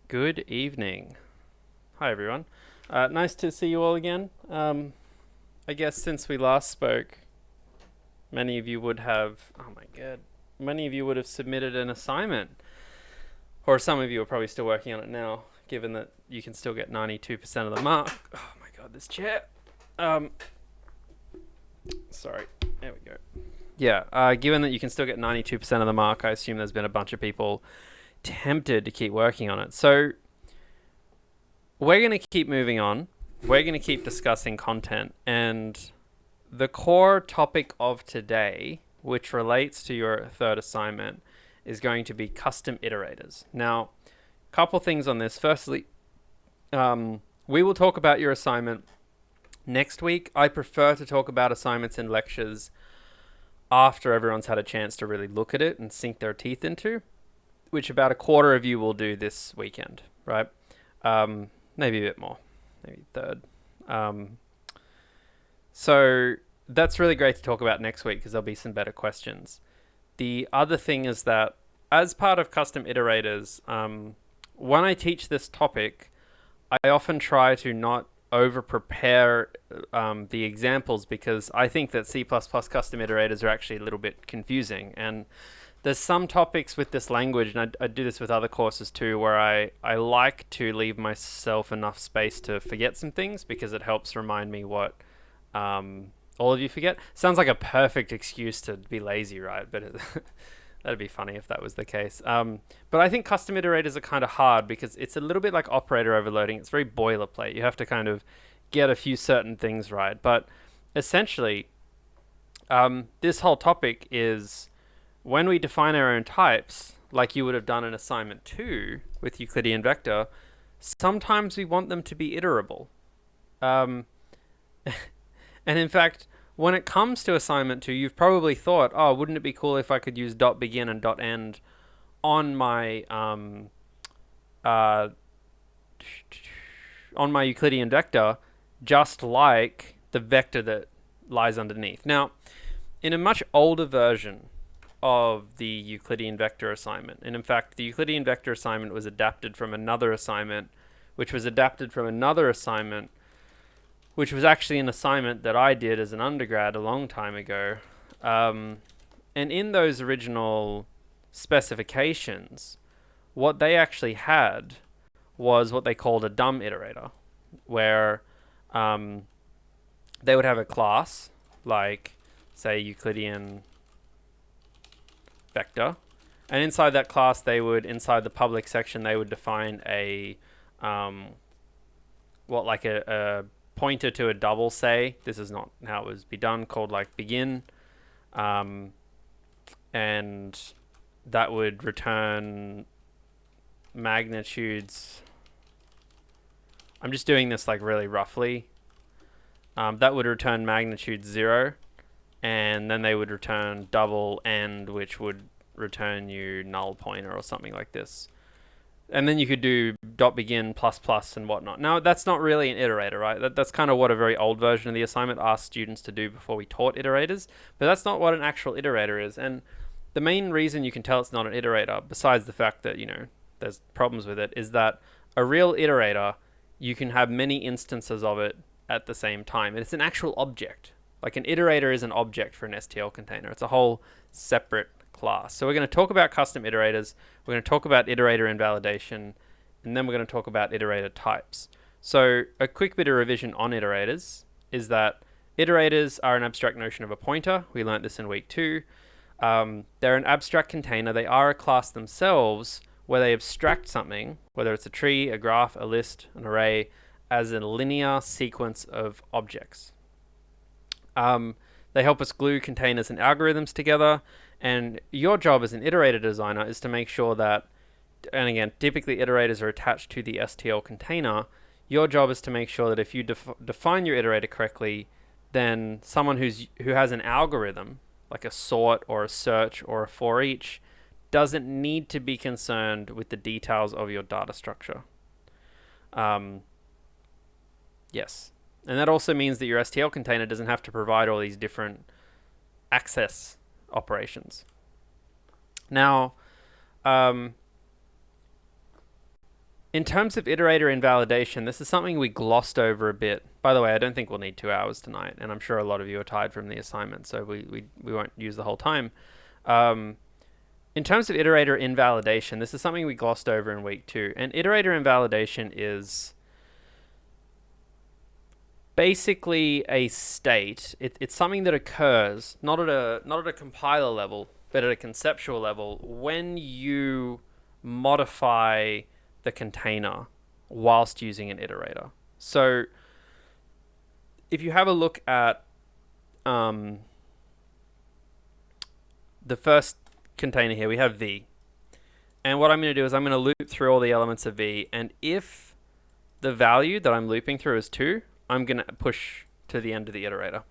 Good evening. Hi, everyone. Nice to see you all again. I guess since we last spoke, many of you would have, oh my god, many of you would have submitted an assignment. Or some of you are probably still working on it now, given that you can still get 92% of the mark. Oh my god, this chair. Um, Sorry. There we go. Yeah, given that you can still get 92% of the mark, I assume there's been a bunch of people tempted to keep working on it. So we're going to keep moving on. We're going to keep discussing content. And the core topic of today, which relates to your third assignment, is going to be custom iterators. Now, a couple things on this. Firstly, we will talk about your assignment next week. I prefer to talk about assignments in lectures after everyone's had a chance to really look at it and sink their teeth into, which about a quarter of you will do this weekend, right? Maybe a bit more, maybe third. So that's really great to talk about next week because there'll be some better questions. The other thing is that as part of custom iterators, when I teach this topic, I often try to not over prepare the examples because I think that C++ custom iterators are actually a little bit confusing. And there's some topics with this language, and I do this with other courses too, where I like to leave myself enough space to forget some things because it helps remind me what all of you forget. Sounds like a perfect excuse to be lazy, right? But that'd be funny if that was the case. But I think custom iterators are kind of hard because it's a little bit like operator overloading. It's very boilerplate. You have to kind of get a few certain things right. But essentially, this whole topic is when we define our own types, like you would have done in assignment 2 with Euclidean vector, sometimes we want them to be iterable. And in fact, when it comes to assignment 2, you've probably thought, oh, wouldn't it be cool if I could use dot begin and dot end on my uh, on my Euclidean vector, just like the vector that lies underneath. Now, in a much older version of the Euclidean vector assignment, and in fact, the Euclidean vector assignment was adapted from another assignment, which was adapted from another assignment, which was actually an assignment that I did as an undergrad a long time ago. And in those original specifications, what they actually had was what they called a dumb iterator, where they would have a class, like, say, Euclidean vector, and inside that class, they would, inside the public section, they would define a, a pointer to a double, say. This is not how it would be done, called like begin. And that would return magnitudes. I'm just doing this like really roughly. That would return magnitude 0. And then they would return double end, which would return you null pointer or something like this. And then you could do dot begin plus plus and whatnot. Now, that's not really an iterator, right? That's kind of what a very old version of the assignment asked students to do before we taught iterators. But that's not what an actual iterator is. And the main reason you can tell it's not an iterator, besides the fact that, there's problems with it, is that a real iterator, you can have many instances of it at the same time. And it's an actual object. Like an iterator is an object for an STL container. It's a whole separate class. So we're going to talk about custom iterators. We're going to talk about iterator invalidation, and then we're going to talk about iterator types. So a quick bit of revision on iterators is that iterators are an abstract notion of a pointer. We learned this in week 2. They're an abstract container. They are a class themselves where they abstract something, whether it's a tree, a graph, a list, an array, as a linear sequence of objects. They help us glue containers and algorithms together. And your job as an iterator designer is to make sure that, and again, typically iterators are attached to the STL container. Your job is to make sure that if you define your iterator correctly, then someone who has an algorithm, like a sort or a search or a for each, doesn't need to be concerned with the details of your data structure. Yes. And that also means that your STL container doesn't have to provide all these different access operations. Now, In terms of iterator invalidation, this is something we glossed over a bit. By the way, I don't think we'll need 2 hours tonight, and I'm sure a lot of you are tired from the assignment, so we won't use the whole time. In terms of iterator invalidation, this is something we glossed over in week 2. And iterator invalidation is basically a state. It's something that occurs not at a compiler level, but at a conceptual level when you modify the container whilst using an iterator. So if you have a look at the first container here, we have V. And what I'm going to do is I'm going to loop through all the elements of V. And if the value that I'm looping through is 2, I'm going to push to the end of the iterator.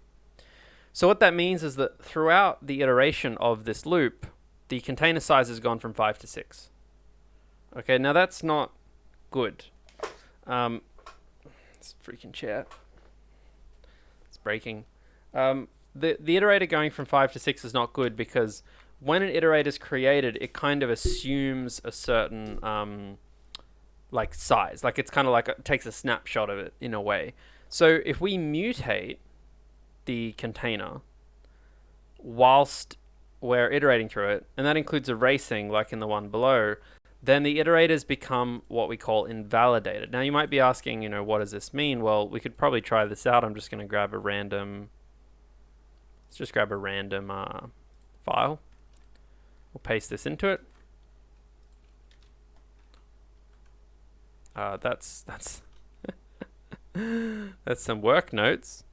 So what that means is that throughout the iteration of this loop, the container size has gone from 5 to 6. Okay, now that's not good. This freaking chair. It's breaking. The iterator going from 5 to 6 is not good because when an iterator is created, it kind of assumes a certain like size. Like it's kind of like it takes a snapshot of it in a way. So if we mutate the container whilst we're iterating through it, and that includes erasing like in the one below, then the iterators become what we call invalidated. Now you might be asking, what does this mean? Well, we could probably try this out. I'm just going to grab a random, let's just grab a random file. We'll paste this into it. That's that's some work notes.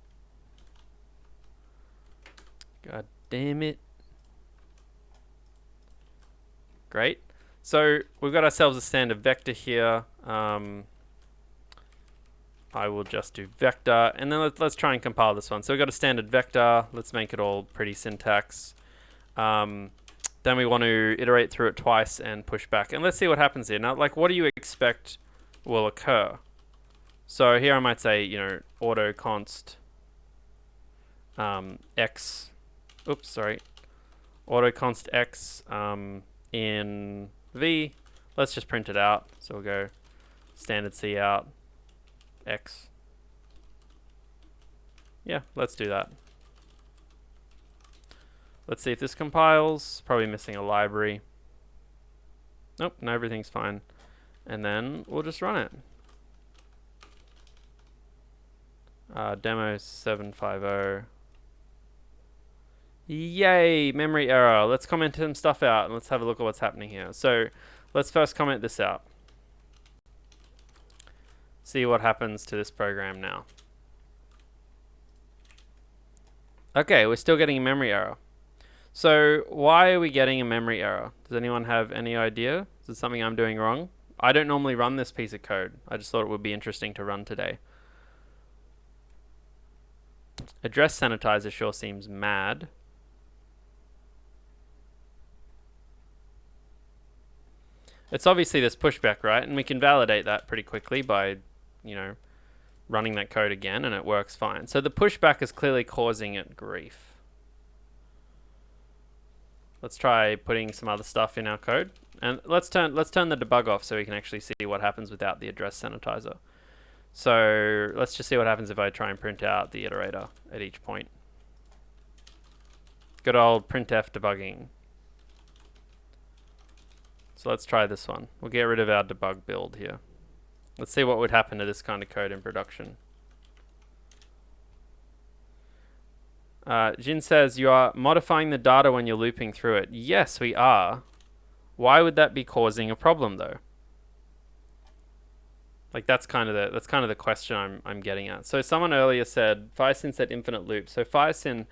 God damn it. Great. So we've got ourselves a standard vector here. I will just do vector, and then let's try and compile this one. So we've got a standard vector. Let's make it all pretty syntax. Then we want to iterate through it twice and push back. And let's see what happens here. Now, like, what do you expect will occur? So here I might say, auto const x. Oops, sorry. Auto const x in V. Let's just print it out. So we'll go standard C out x. Yeah, let's do that. Let's see if this compiles. Probably missing a library. Nope, no, everything's fine. And then we'll just run it. Demo 750. Yay, memory error. Let's comment some stuff out and let's have a look at what's happening here. So let's first comment this out. See what happens to this program now. Okay, we're still getting a memory error. So why are we getting a memory error? Does anyone have any idea? Is it something I'm doing wrong? I don't normally run this piece of code. I just thought it would be interesting to run today. Address sanitizer sure seems mad. It's obviously this pushback, right? And we can validate that pretty quickly by, running that code again, and it works fine. So the pushback is clearly causing it grief. Let's try putting some other stuff in our code. And let's turn the debug off so we can actually see what happens without the address sanitizer. So let's just see what happens if I try and print out the iterator at each point. Good old printf debugging. So let's try this one. We'll get rid of our debug build here. Let's see what would happen to this kind of code in production. Jin says, you are modifying the data when you're looping through it. Yes, we are. Why would that be causing a problem though? Like that's kind of the question I'm getting at. So someone earlier said Firesin said infinite loop. So Firesin,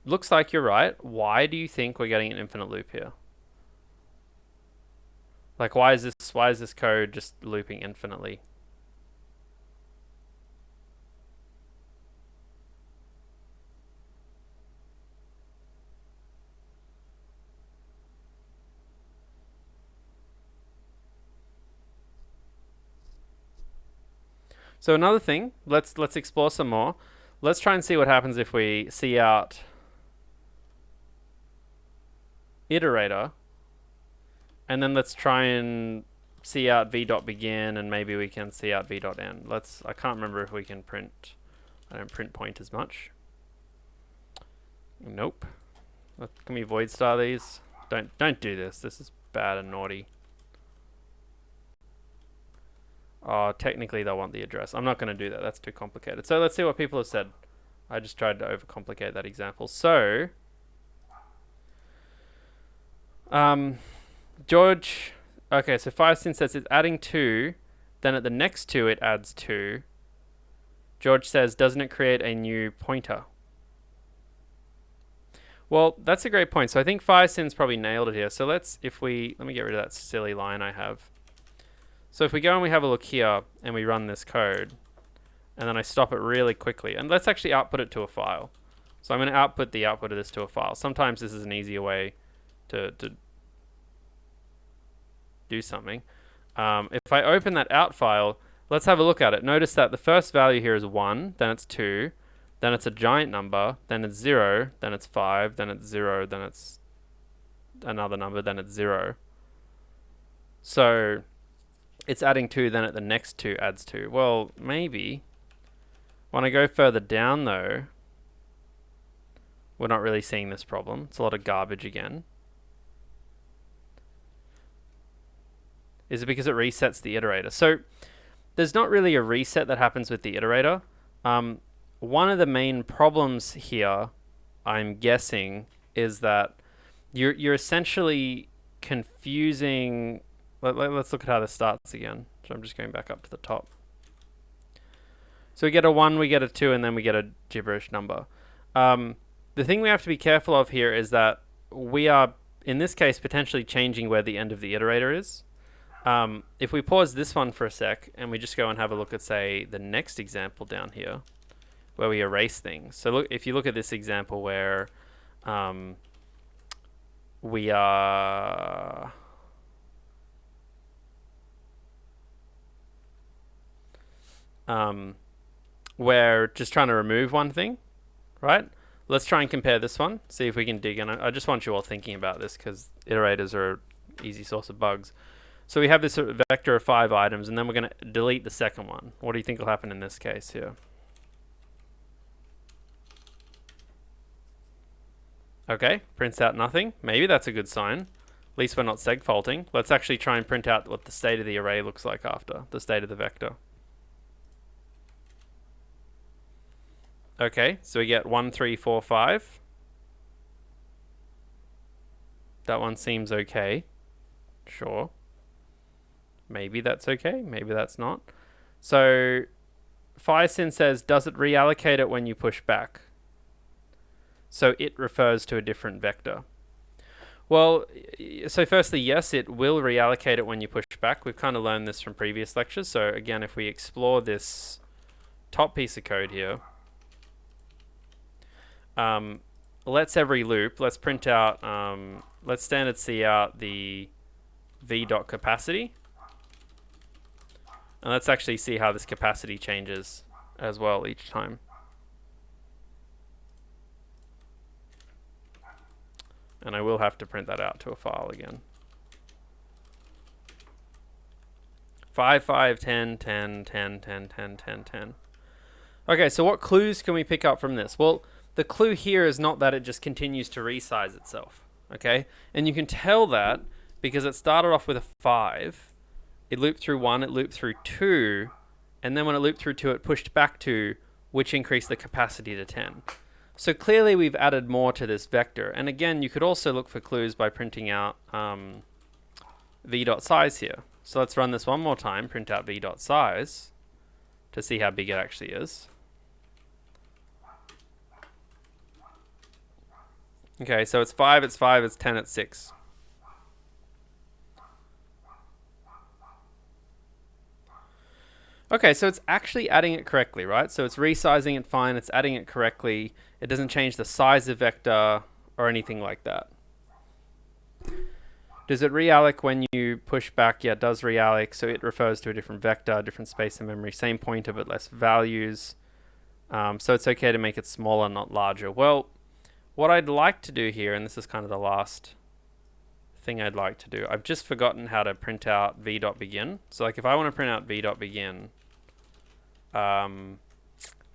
looks like you're right. Why do you think we're getting an infinite loop here? Like why is this code just looping infinitely? So another thing, let's explore some more. Let's try and see what happens if we see out iterator, and then let's try and see out v dot begin, and maybe we can see out v dot end. I can't remember if we can print. I don't print pointers much. Nope. Can we void star these? Don't do this. This is bad and naughty. Oh, technically they'll want the address. I'm not going to do that. That's too complicated. So let's see what people have said. I just tried to overcomplicate that example. So, George, okay, so Firesyn says it's adding 2, then at the next 2 it adds 2. George says, doesn't it create a new pointer? Well, that's a great point. So I think Firesyn's probably nailed it here. So let me get rid of that silly line I have. So if we go and we have a look here and we run this code, and then I stop it really quickly, and let's actually output it to a file. So I'm going to output the output of this to a file. Sometimes this is an easier way to do something. If I open that out file, let's have a look at it. Notice that the first value here is 1, then it's 2, then it's a giant number, then it's 0, then it's 5, then it's 0, then it's another number, then it's 0. So it's adding 2, then at the next 2 adds 2. Well, maybe. When I go further down though, we're not really seeing this problem. It's a lot of garbage again. Is it because it resets the iterator? So there's not really a reset that happens with the iterator. One of the main problems here, I'm guessing, is that you're essentially confusing. Let's look at how this starts again. So I'm just going back up to the top. So we get a 1, we get a 2, and then we get a gibberish number. The thing we have to be careful of here is that we are, in this case, potentially changing where the end of the iterator is. If we pause this one for a sec, and we just go and have a look at, say, the next example down here, where we erase things. So look, if you look at this example where we are... we're just trying to remove one thing, right? Let's try and compare this one, see if we can dig in. I just want you all thinking about this because iterators are an easy source of bugs. So we have this vector of 5 items, and then we're going to delete the second one. What do you think will happen in this case here? Okay, prints out nothing. Maybe that's a good sign. At least we're not segfaulting. Let's actually try and print out what the state of the array looks like after, the state of the vector. Okay, so we get 1, 3, 4, 5. That one seems okay. Sure. Maybe that's okay, maybe that's not. So Firesyn says, does it reallocate it when you push back? So it refers to a different vector. Well, so firstly, yes, it will reallocate it when you push back. We've kind of learned this from previous lectures. So again, if we explore this top piece of code here, let's every loop, let's print out, let's standard C out the v.capacity. And let's actually see how this capacity changes as well each time. And I will have to print that out to a file again. 5, 5, 10, 10, 10, 10, 10, 10, 10. Okay, so what clues can we pick up from this? Well, the clue here is not that it just continues to resize itself, okay? And you can tell that because it started off with a 5, it looped through 1, it looped through 2, and then when it looped through 2, it pushed back 2, which increased the capacity to 10. So clearly we've added more to this vector. And again, you could also look for clues by printing out v.size here. So let's run this one more time, print out v.size to see how big it actually is. Okay, so it's 5, it's 5, it's 10, it's 6. Okay, so it's actually adding it correctly, right? So it's resizing it fine, it's adding it correctly. It doesn't change the size of vector or anything like that. Does it realloc when you push back? Yeah, it does realloc. So it refers to a different vector, different space and memory, same pointer but less values. So it's okay to make it smaller, not larger. Well, what I'd like to do here, and this is kind of the last thing I'd like to do. I've just forgotten how to print out v.begin. So like if I want to print out v.begin,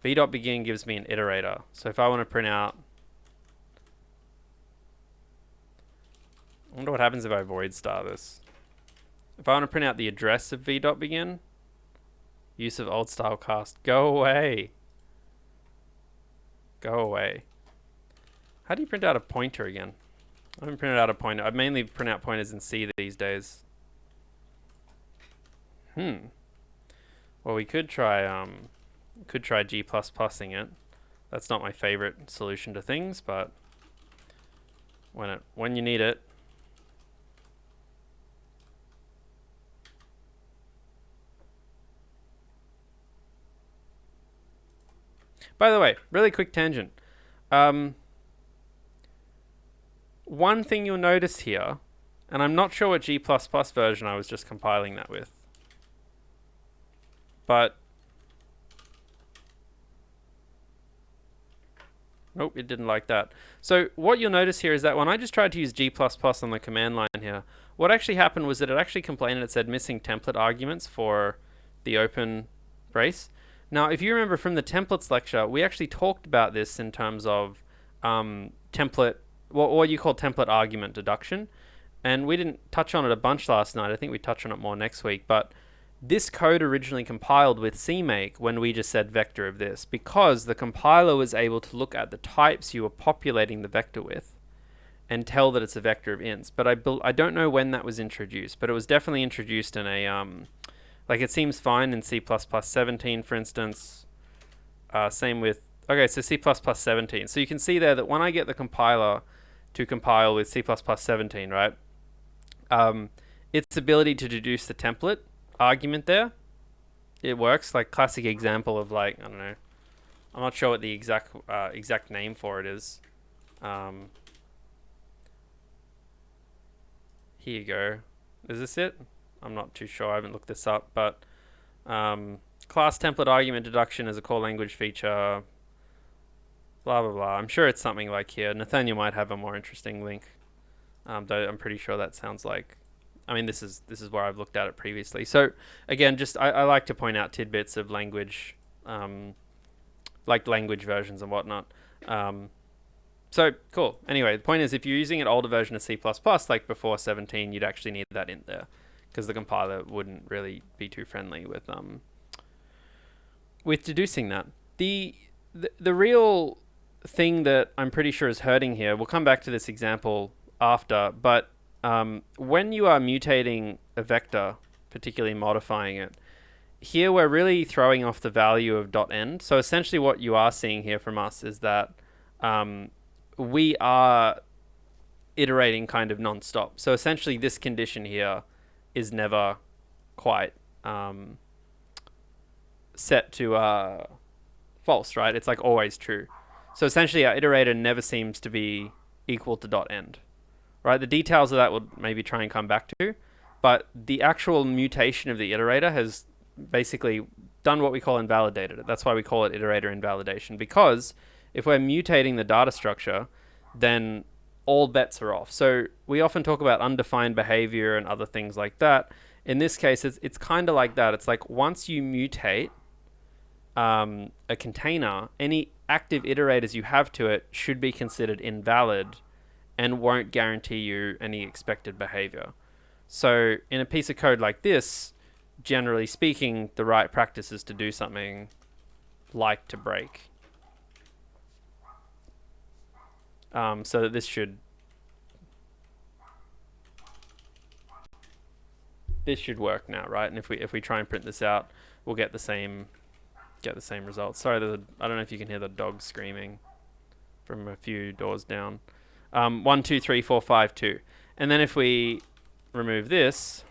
v.begin gives me an iterator. So if I want to print out, I wonder what happens if I void star this. If I want to print out the address of v.begin, use of old style cast, go away. Go away. How do you print out a pointer again? I haven't printed out a pointer. I mainly print out pointers in C these days. Well, we could try G++ing it. That's not my favorite solution to things, but when you need it. By the way, really quick tangent. One thing you'll notice here, and I'm not sure what G++ version I was just compiling that with, but nope, it didn't like that. So what you'll notice here is that when I just tried to use G++ on the command line here, what actually happened was that it actually complained and it said missing template arguments for the open brace. Now, if you remember from the templates lecture, we actually talked about this in terms of template, what you call template argument deduction. And we didn't touch on it a bunch last night. I think we touch on it more next week. But this code originally compiled with CMake when we just said vector of this, because the compiler was able to look at the types you were populating the vector with and tell that it's a vector of ints. But I don't know when that was introduced, but it was definitely introduced in a like it seems fine in C++17, for instance. Same with, okay, so C++17. So you can see there that when I get the compiler to compile with C++17, right, its ability to deduce the template argument there, it works. Like classic example of like, I don't know, I'm not sure what the exact name for it is. Here you go. Is this it? I'm not too sure. I haven't looked this up, but class template argument deduction is a core language feature. Blah blah blah. I'm sure it's something like here. Nathaniel might have a more interesting link. Though I'm pretty sure that sounds like. I mean, this is where I've looked at it previously. So again, just I like to point out tidbits of language, like language versions and whatnot. So cool. Anyway, the point is, if you're using an older version of C++, like before 17, you'd actually need that int there, because the compiler wouldn't really be too friendly with deducing that. The real thing that I'm pretty sure is hurting here, we'll come back to this example after, but when you are mutating a vector, particularly modifying it, here we're really throwing off the value of .end. So essentially what you are seeing here from us is that we are iterating kind of non-stop. So essentially this condition here is never quite set to false, right? It's like always true. So essentially our iterator never seems to be equal to .end, right? The details of that we'll maybe try and come back to, but the actual mutation of the iterator has basically done what we call invalidated it. That's why we call it iterator invalidation, because if we're mutating the data structure, then all bets are off. So we often talk about undefined behavior and other things like that. In this case, it's kind of like that. It's like once you mutate a container, any active iterators you have to it should be considered invalid and won't guarantee you any expected behavior. So in a piece of code like this, generally speaking, the right practice is to do something like to break. So that this should work now, right? And if we try and print this out, we'll get the same results. Sorry, I don't know if you can hear the dog screaming from a few doors down. 1 2 3 4 5 2, and then if we remove this,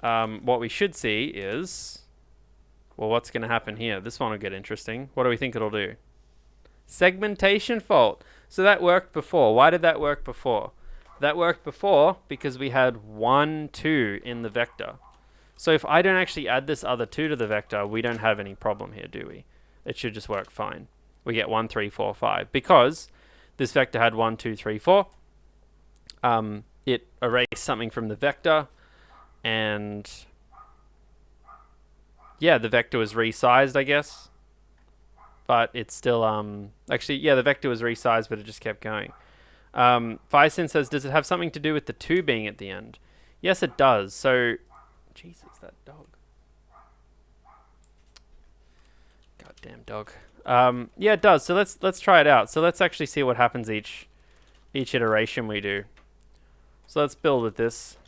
what we should see is, well, what's going to happen here? This one will get interesting. What do we think it'll do? Segmentation fault. So that worked before. Why did that work before? That worked before because we had 1 2 in the vector. So if I don't actually add this other 2 to the vector, we don't have any problem here, do we? It should just work fine. We get 1 3 4 5 because this vector had 1 2 3 4. it erased something from the vector, and yeah, the vector was resized, I guess. But it's still, actually, yeah, the vector was resized, but it just kept going. Fisin says, does it have something to do with the 2 being at the end? Yes, it does. So, Jesus, that dog. Goddamn dog. Yeah, it does. So let's try it out. So let's actually see what happens each iteration we do. So let's build with this.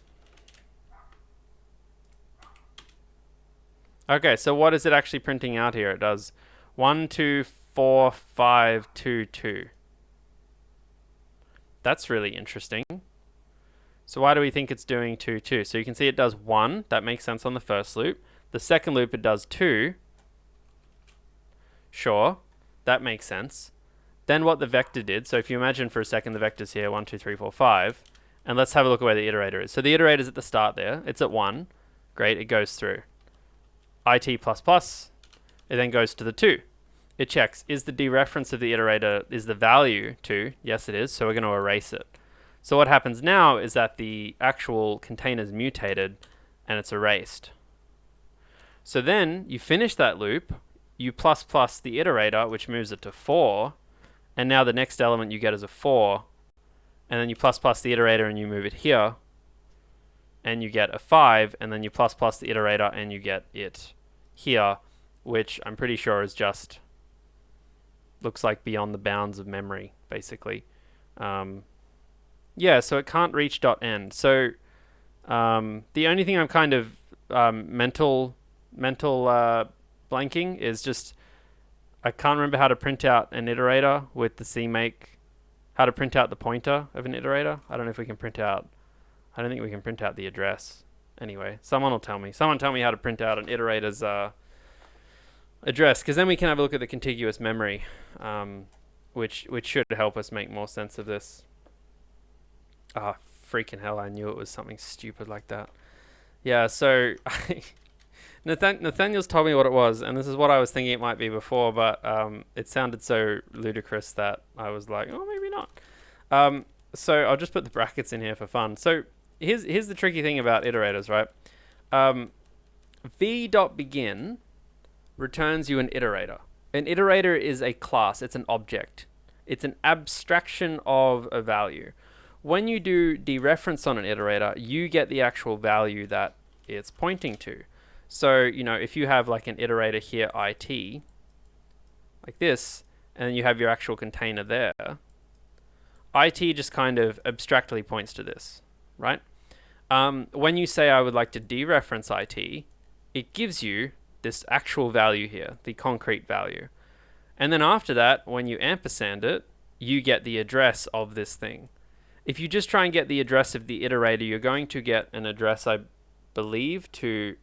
Okay, so what is it actually printing out here? It does 1, 2, 4, 5, 2, 2. That's really interesting. So why do we think it's doing 2, 2? So you can see it does 1. That makes sense on the first loop. The second loop, it does 2. Sure, that makes sense. Then what the vector did, so if you imagine for a second the vector's here, 1, 2, 3, 4, 5. And let's have a look at where the iterator is. So the iterator's at the start there. It's at 1. Great, it goes through. IT++, it then goes to the 2. It checks, is the dereference of the iterator, is the value 2? Yes, it is, so we're going to erase it. So what happens now is that the actual container's mutated and it's erased. So then you finish that loop, you plus the iterator, which moves it to 4, and now the next element you get is a 4, and then you plus the iterator and you move it here, and you get a 5, and then you plus the iterator and you get it here, which I'm pretty sure is just looks like beyond the bounds of memory, basically. Yeah, so it can't reach .end. So the only thing I'm kind of mental blanking is just I can't remember how to print out an iterator with the CMake, how to print out the pointer of an iterator. I don't know if we can print out, I don't think we can print out the address. Anyway, someone will tell me. Someone tell me how to print out an iterator's address, because then we can have a look at the contiguous memory, which should help us make more sense of this. Ah, freaking hell, I knew it was something stupid like that. Yeah, so Nathaniel's told me what it was, and this is what I was thinking it might be before, but it sounded so ludicrous that I was like, oh, maybe not. So I'll just put the brackets in here for fun. So here's the tricky thing about iterators, right? v.begin returns you an iterator. An iterator is a class. It's an object. It's an abstraction of a value. When you do dereference on an iterator, you get the actual value that it's pointing to. So, you know, if you have like an iterator here, IT, like this, and you have your actual container there, IT just kind of abstractly points to this, right? When you say I would like to dereference IT, it gives you this actual value here, the concrete value. And then after that, when you ampersand it, you get the address of this thing. If you just try and get the address of the iterator, you're going to get an address, I believe, to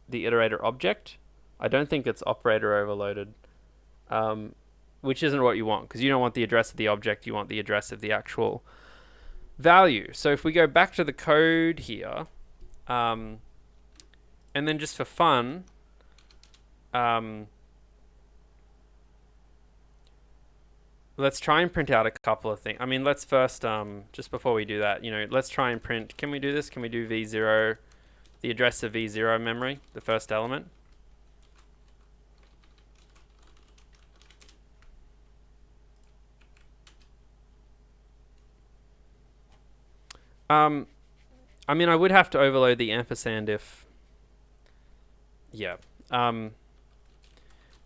the iterator object. I don't think it's operator overloaded, which isn't what you want, because you don't want the address of the object, you want the address of the actual value. So if we go back to the code here, and then just for fun, let's try and print out a couple of things. I mean, let's first, just before we do that, you know, let's try and print, can we do this? Can we do v0, the address of v0 memory, the first element? I mean, I would have to overload the ampersand if, yeah.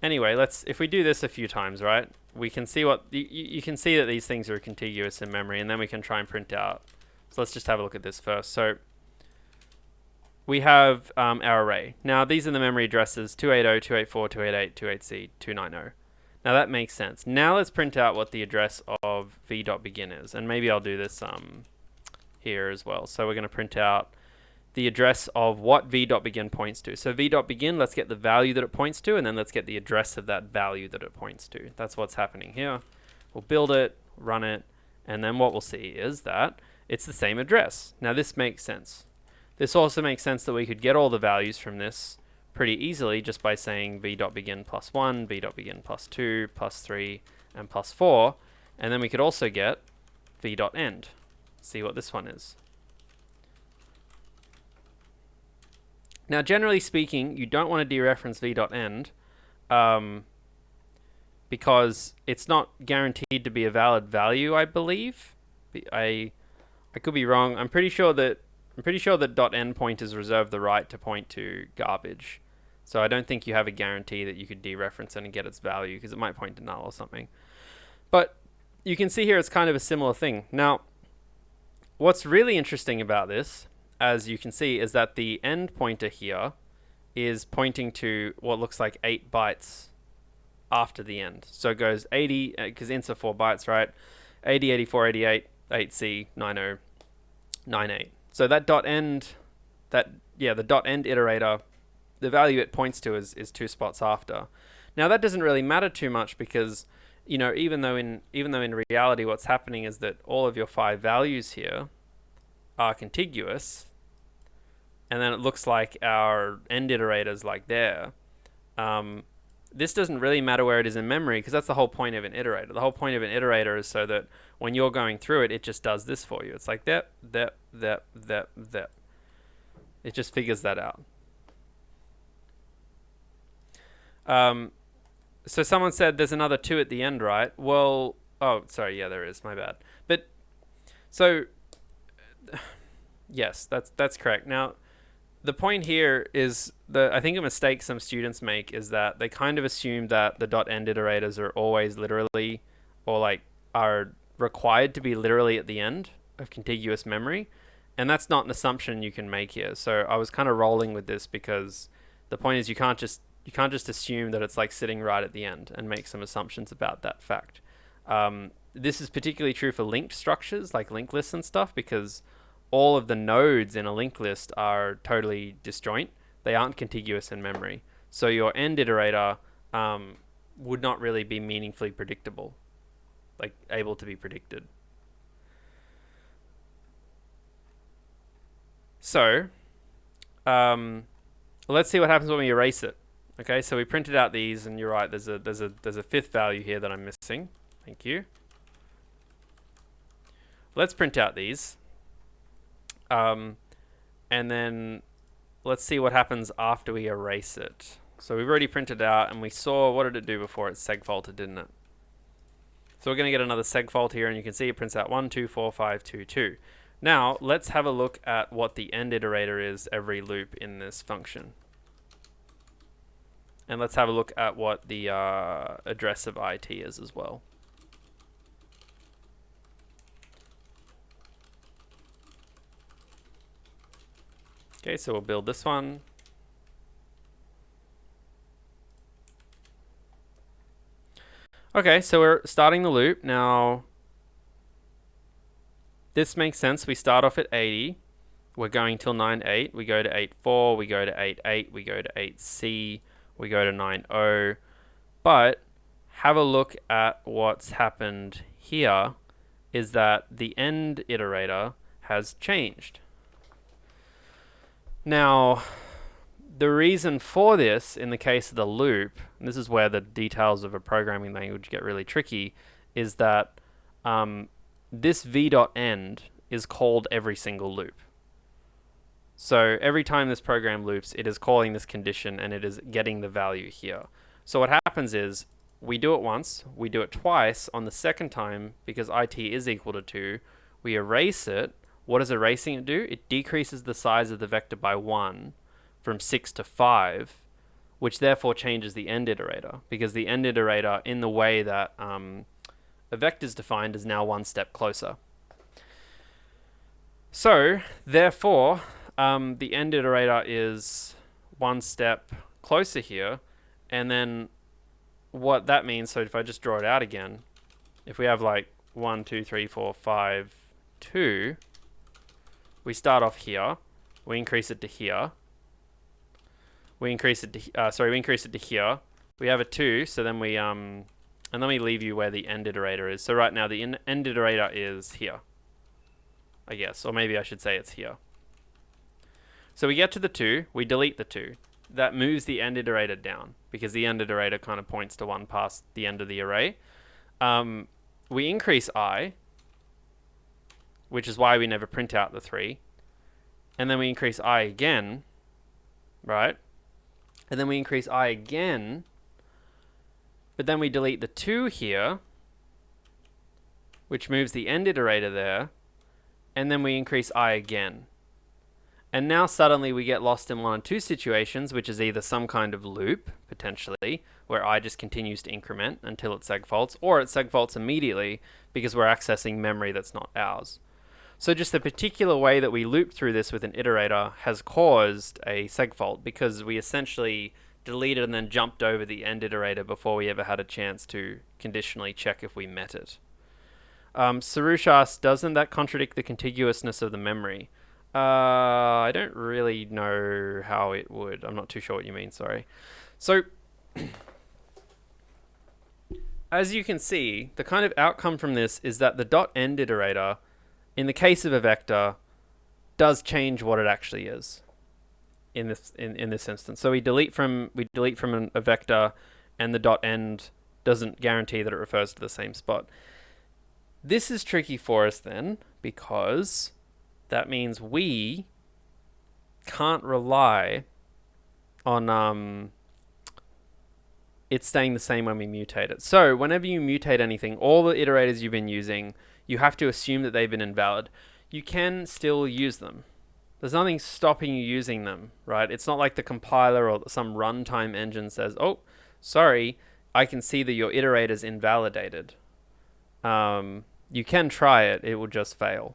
Anyway, if we do this a few times, right, we can see what, you can see that these things are contiguous in memory, and then we can try and print out. So let's just have a look at this first. So we have our array. Now these are the memory addresses 280, 284, 288, 280, 290. Now that makes sense. Now let's print out what the address of v.begin is, and maybe I'll do this here as well. So we're going to print out the address of what v.begin points to. So v.begin, let's get the value that it points to, and then let's get the address of that value that it points to. That's what's happening here. We'll build it, run it, and then what we'll see is that it's the same address. Now this makes sense. This also makes sense that we could get all the values from this pretty easily just by saying v.begin plus 1, v.begin plus 2, plus 3, and plus 4, and then we could also get v.end. see what this one is. Now, generally speaking, you don't want to dereference v.end because it's not guaranteed to be a valid value, I believe. I could be wrong. I'm pretty sure that .end pointers reserve the right to point to garbage. So I don't think you have a guarantee that you could dereference it and get its value, because it might point to null or something. But you can see here it's kind of a similar thing. Now, what's really interesting about this, as you can see, is that the end pointer here is pointing to what looks like 8 bytes after the end. So it goes 80, because ints are 4 bytes, right? 80, 84, 88, 8C, 90, 98. So that .end, the .end iterator, the value it points to is 2 spots after. Now that doesn't really matter too much because, you know, even though in reality what's happening is that all of your 5 values here are contiguous, and then it looks like our end iterators like there. This doesn't really matter where it is in memory, because that's the whole point of an iterator. The whole point of an iterator is so that when you're going through it, it just does this for you. It's like that. It just figures that out. So someone said there's another 2 at the end, right? Well, oh, sorry, yeah, there is. My bad. But so yes, that's correct. Now, the point here is I think a mistake some students make is that they kind of assume that the .end iterators are always literally, or like are required to be literally at the end of contiguous memory, and that's not an assumption you can make here. So I was kind of rolling with this because the point is you can't just assume that it's like sitting right at the end and make some assumptions about that fact. This is particularly true for linked structures like linked lists and stuff, because all of the nodes in a linked list are totally disjoint. They aren't contiguous in memory. So your end iterator would not really be meaningfully predictable, like able to be predicted. So let's see what happens when we erase it. Okay, so we printed out these, and you're right, there's a 5th value here that I'm missing. Thank you. Let's print out these. And then let's see what happens after we erase it. So we've already printed out, and we saw, what did it do before it segfaulted, didn't it? So we're going to get another segfault here, and you can see it prints out 1, 2, 4, 5, 2, 2. Now let's have a look at what the end iterator is every loop in this function. And let's have a look at what the address of IT is as well. Okay, so we'll build this one. Okay, so we're starting the loop. Now, this makes sense. We start off at 80. We're going till 98. We go to 84. We go to 88. We go to 8C. We go to 90. But have a look at what's happened here is that the end iterator has changed. Now, the reason for this in the case of the loop, and this is where the details of a programming language get really tricky, is that this v.end is called every single loop. So every time this program loops, it is calling this condition and it is getting the value here. So what happens is we do it once, we do it twice. On the second time, because IT is equal to 2, we erase it. What does erasing it do? It decreases the size of the vector by 1 from 6 to 5, which therefore changes the end iterator, because the end iterator, in the way that a vector is defined, is now 1 step closer. So therefore, the end iterator is 1 step closer here, and then what that means, so if I just draw it out again, if we have like 1, 2, 3, 4, 5, 2, we start off here, we increase it to here, we increase it to here, we have a 2, so then we and let me leave you where the end iterator is. So right now the end iterator is here, I guess, or maybe I should say it's here. So we get to the 2, we delete the 2. That moves the end iterator down, because the end iterator kind of points to 1 past the end of the array. We increase I, which is why we never print out the 3. And then we increase I again, right? And then we increase I again, but then we delete the 2 here, which moves the end iterator there, and then we increase I again. And now suddenly we get lost in 1 and 2 situations, which is either some kind of loop, potentially, where I just continues to increment until it segfaults, or it segfaults immediately because we're accessing memory that's not ours. So just the particular way that we loop through this with an iterator has caused a segfault because we essentially deleted and then jumped over the end iterator before we ever had a chance to conditionally check if we met it. Sarush asks, doesn't that contradict the contiguousness of the memory? I don't really know how it would. I'm not too sure what you mean, sorry. So, as you can see, the kind of outcome from this is that the .end iterator, in the case of a vector, does change what it actually is in this instance. So we delete from a vector, and the .end doesn't guarantee that it refers to the same spot. This is tricky for us then, because that means we can't rely on it staying the same when we mutate it. So whenever you mutate anything, all the iterators you've been using, you have to assume that they've been invalid. You can still use them. There's nothing stopping you using them, right? It's not like the compiler or some runtime engine says, oh, sorry, I can see that your iterator's invalidated. You can try it, it will just fail.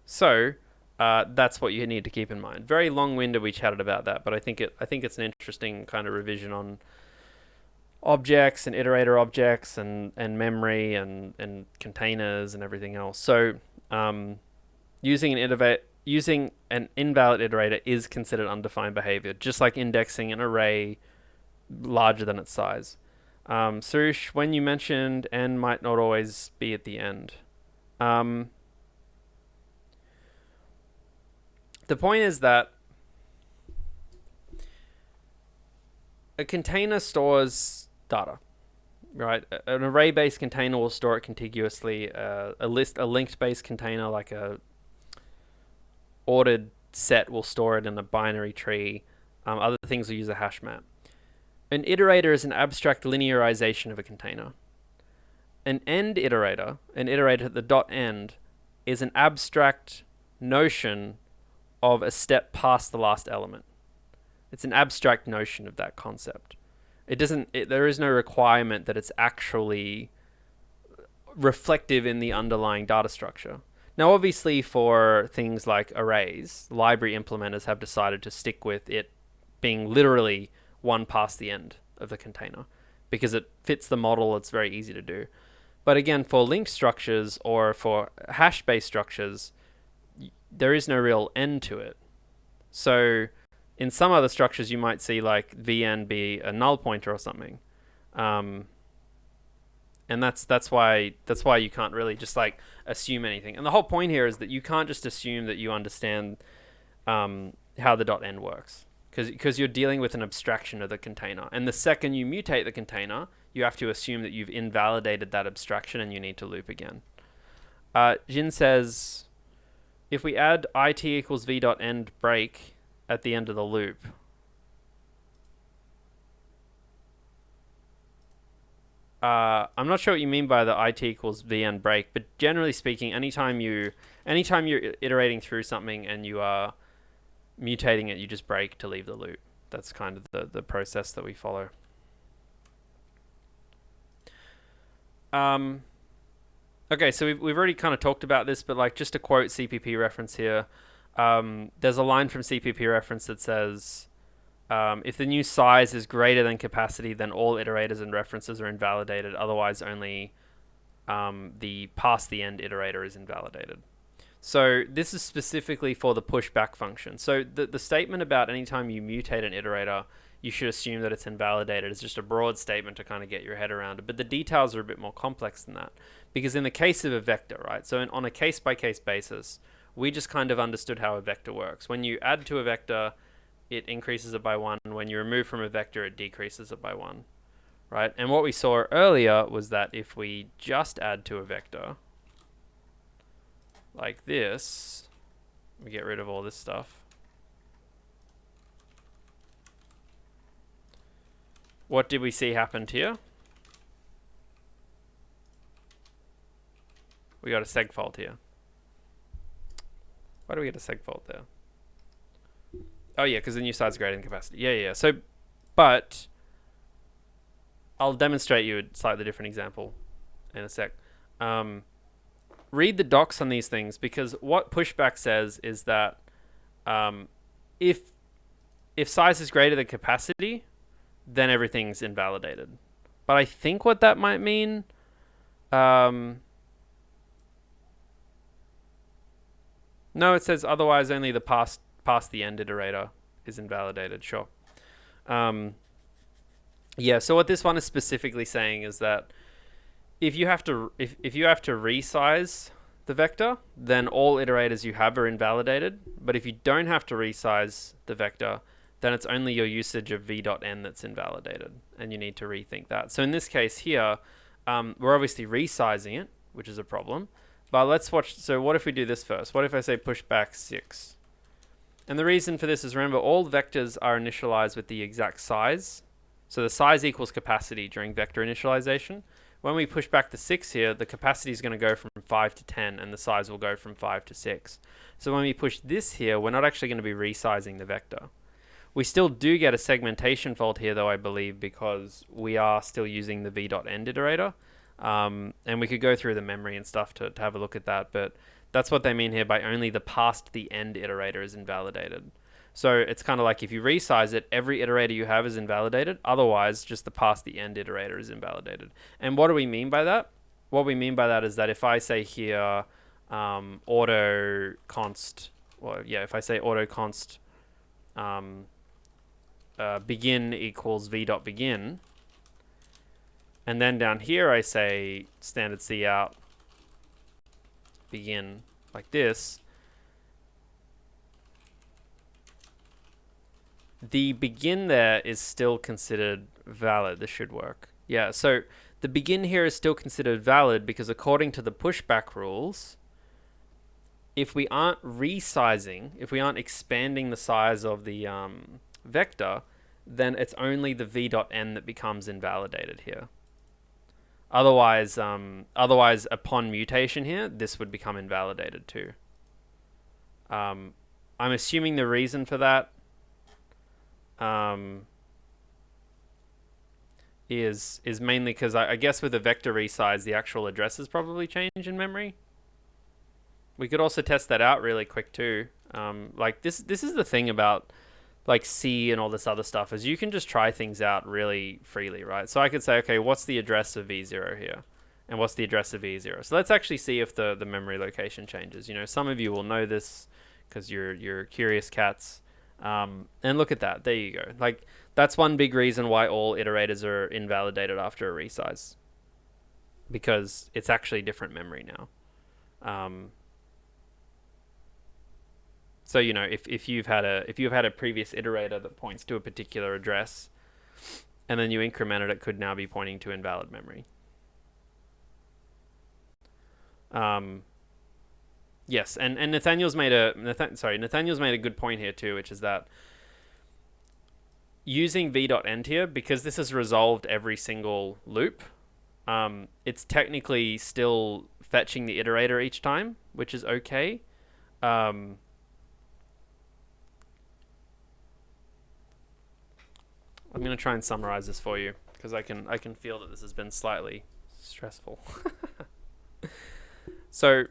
So that's what you need to keep in mind. Very long-winded we chatted about that, but I think it's an interesting kind of revision on objects and iterator objects and memory and containers and everything else. So using an invalid iterator is considered undefined behavior, just like indexing an array larger than its size. Suresh, when you mentioned n might not always be at the end. The point is that a container stores data, right? An array-based container will store it contiguously. A linked-based container, like a ordered set, will store it in a binary tree. Other things will use a hash map. An iterator is an abstract linearization of a container. An end iterator, an iterator at the .end, is an abstract notion of a step past the last element. It's an abstract notion of that concept. There is no requirement that it's actually reflective in the underlying data structure. Now, obviously, for things like arrays, library implementers have decided to stick with it being literally one past the end of the container because it fits the model. It's very easy to do. But again, for linked structures or for hash-based structures, there is no real end to it. So in some other structures, you might see like vn be a null pointer or something, and that's why you can't really just like assume anything. And the whole point here is that you can't just assume that you understand how the .end works, because you're dealing with an abstraction of the container. And the second you mutate the container, you have to assume that you've invalidated that abstraction and you need to loop again. Jin says, if we add it equals v.end break at the end of the loop, I'm not sure what you mean by the it equals vn break, but generally speaking, anytime you're iterating through something and you are mutating it, you just break to leave the loop. That's kind of the process that we follow. Okay, so we've already kind of talked about this, but like just to quote CPP reference here, there's a line from CPP reference that says, if the new size is greater than capacity, then all iterators and references are invalidated. Otherwise, only the past the end iterator is invalidated. So this is specifically for the pushback function. So the statement about anytime you mutate an iterator, you should assume that it's invalidated is just a broad statement to kind of get your head around it. But the details are a bit more complex than that. Because in the case of a vector, right? So on a case-by-case basis, we just kind of understood how a vector works. When you add to a vector, it increases it by 1. When you remove from a vector, it decreases it by 1, right? And what we saw earlier was that if we just add to a vector, like this, we get rid of all this stuff. What did we see happened here? We got a segfault here. Why do we get a segfault there? Oh yeah, because the new size is greater than capacity. Yeah. So, but I'll demonstrate you a slightly different example in a sec. Read the docs on these things, because what pushback says is that if size is greater than capacity, then everything's invalidated. But I think what that might mean, no, it says otherwise only the past the end iterator is invalidated. Sure. Yeah. So what this one is specifically saying is that if you have to resize the vector, then all iterators you have are invalidated. But if you don't have to resize the vector, then it's only your usage of v.n that's invalidated, and you need to rethink that. So in this case here, we're obviously resizing it, which is a problem. But let's watch. So what if we do this first? What if I say push back 6? And the reason for this is, remember, all vectors are initialized with the exact size. So the size equals capacity during vector initialization. When we push back the 6 here, the capacity is going to go from 5 to 10, and the size will go from 5 to 6. So when we push this here, we're not actually going to be resizing the vector. We still do get a segmentation fault here, though, I believe, because we are still using the v.end iterator. And we could go through the memory and stuff to have a look at that, but that's what they mean here by only the past the end iterator is invalidated. So it's kind of like if you resize it, every iterator you have is invalidated. Otherwise, just the past the end iterator is invalidated. And what do we mean by that? What we mean by that is that if I say here auto const, well, yeah, if I say auto const begin equals v.begin, and then down here I say standard cout begin like this, the begin there is still considered valid. This should work. Yeah, so the begin here is still considered valid because according to the pushback rules, if we aren't resizing, if we aren't expanding the size of the vector, then it's only the v.n that becomes invalidated here. Otherwise, upon mutation here, this would become invalidated too. I'm assuming the reason for that is mainly because I guess with a vector resize, the actual addresses probably change in memory. We could also test that out really quick too. Like this is the thing about like C and all this other stuff, is you can just try things out really freely, right? So I could say, okay, what's the address of V0 here? And what's the address of V0? So let's actually see if the memory location changes. You know, some of you will know this because you're curious cats. And look at that. There you go. Like, that's one big reason why all iterators are invalidated after a resize, because it's actually different memory now. So, you know, if you've had a previous iterator that points to a particular address, and then you increment it, it could now be pointing to invalid memory. Yes, and Nathaniel's made a good point here too, which is that using v.end here, because this has resolved every single loop, it's technically still fetching the iterator each time, which is okay. I'm going to try and summarize this for you, because I can feel that this has been slightly stressful. So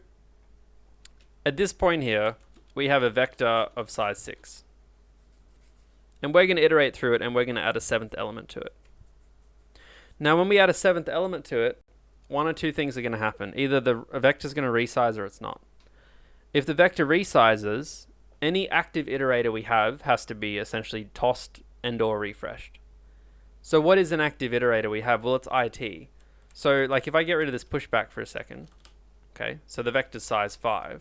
at this point here, we have a vector of size 6. And we're going to iterate through it, and we're going to add a 7th element to it. Now, when we add a 7th element to it, one or two things are going to happen. Either the vector is going to resize or it's not. If the vector resizes, any active iterator we have has to be essentially tossed and or refreshed. So what is an active iterator we have? Well, it's IT. So like if I get rid of this pushback for a second, okay, so the vector size 5.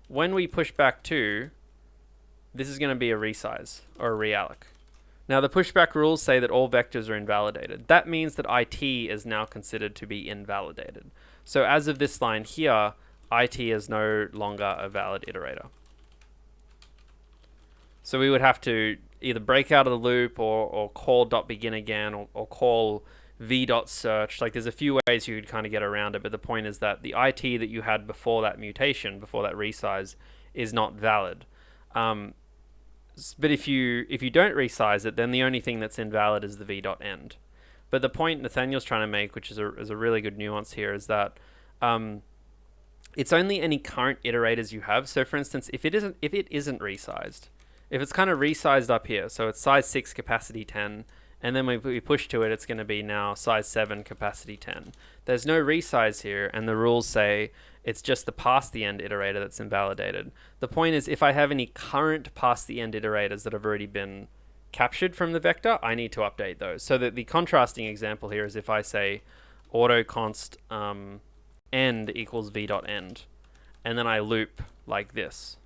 When we push back 2, this is going to be a resize or a realloc. Now the pushback rules say that all vectors are invalidated. That means that IT is now considered to be invalidated. So as of this line here, IT is no longer a valid iterator. So we would have to either break out of the loop or call .begin again or call v.search. Like there's a few ways you could kind of get around it, but the point is that the IT that you had before that mutation, before that resize, is not valid. But if you don't resize it, then the only thing that's invalid is the v.end. But the point Nathaniel's trying to make, which is a really good nuance here, is that it's only any current iterators you have. So for instance, if it isn't resized, if it's kind of resized up here, so it's size 6 capacity 10, and then we push to it, it's going to be now size 7 capacity 10. There's no resize here, and the rules say it's just the past the end iterator that's invalidated. The point is, if I have any current past the end iterators that have already been captured from the vector, I need to update those. So that the contrasting example here is if I say autoconst end equals v.end, and then I loop like this,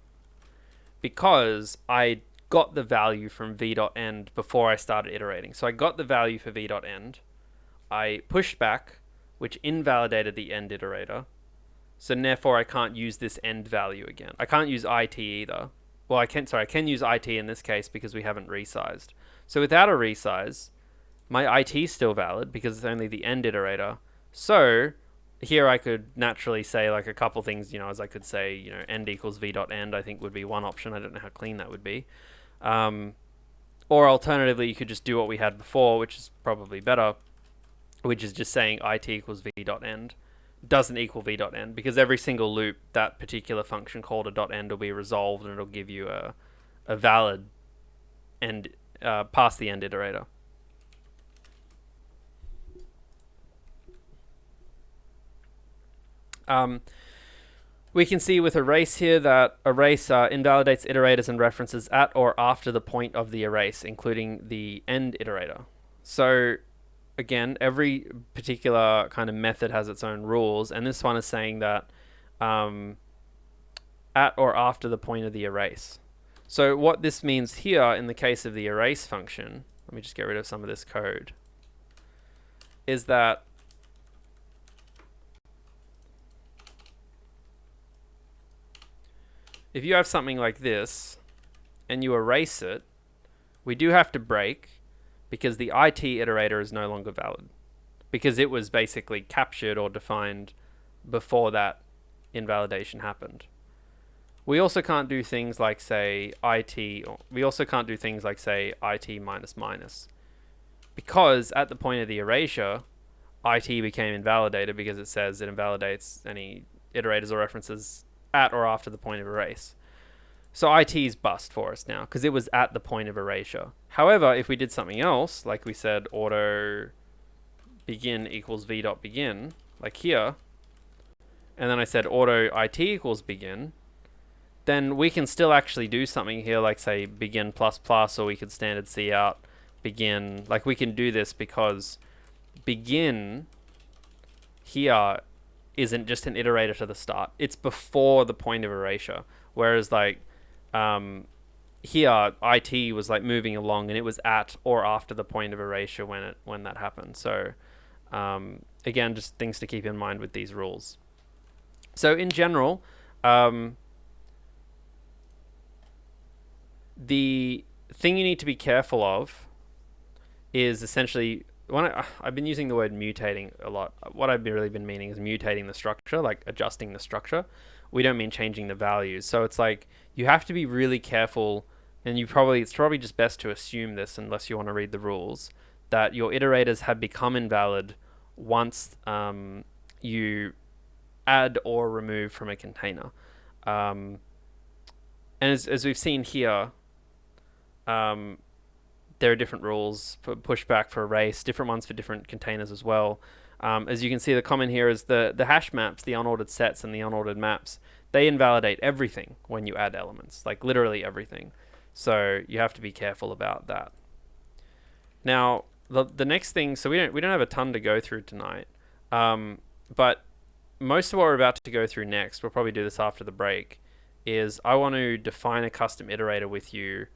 because I got the value from v.end before I started iterating. So I got the value for v.end, I pushed back, which invalidated the end iterator, so therefore I can't use this end value again. I can't use IT either. Well, I can use IT in this case because we haven't resized. So without a resize, my IT is still valid because it's only the end iterator. So here I could naturally say like a couple things, as I could say, end equals v.end, I think would be one option. I don't know how clean that would be. Or alternatively, you could just do what we had before, which is probably better, which is just saying it equals v.end doesn't equal v.end, because every single loop, that particular function called a .end will be resolved and it'll give you a valid end past the end iterator. We can see with erase here that erase invalidates iterators and references at or after the point of the erase, including the end iterator. So again, every particular kind of method has its own rules, and this one is saying that at or after the point of the erase. So what this means here in the case of the erase function, let me just get rid of some of this code, is that if you have something like this and you erase it, we do have to break because the IT iterator is no longer valid because it was basically captured or defined before that invalidation happened. We also can't do things like say IT, or we also can't do things like say IT minus minus, because at the point of the erasure, IT became invalidated because it says it invalidates any iterators or references at or after the point of erase. So IT is bust for us now because it was at the point of erasure. However, if we did something else, like we said auto begin equals v.begin, like here, and then I said auto IT equals begin, then we can still actually do something here, like say begin plus plus, or we could standard C out begin. Like we can do this because begin here isn't just an iterator to the start. It's before the point of erasure. Whereas like here IT was like moving along and it was at or after the point of erasure when that happened. So again, just things to keep in mind with these rules. So in general, the thing you need to be careful of is essentially, I've been using the word mutating a lot. What I've really been meaning is mutating the structure, like adjusting the structure. We don't mean changing the values. So it's like you have to be really careful, and it's probably just best to assume this unless you want to read the rules, that your iterators have become invalid once you add or remove from a container. And as we've seen here, there are different rules for pushback for erase, different ones for different containers as well. As you can see, the comment here is the hash maps, the unordered sets and the unordered maps, they invalidate everything when you add elements, like literally everything. So you have to be careful about that. Now, the next thing, so we don't have a ton to go through tonight, but most of what we're about to go through next, we'll probably do this after the break, is I want to define a custom iterator with you.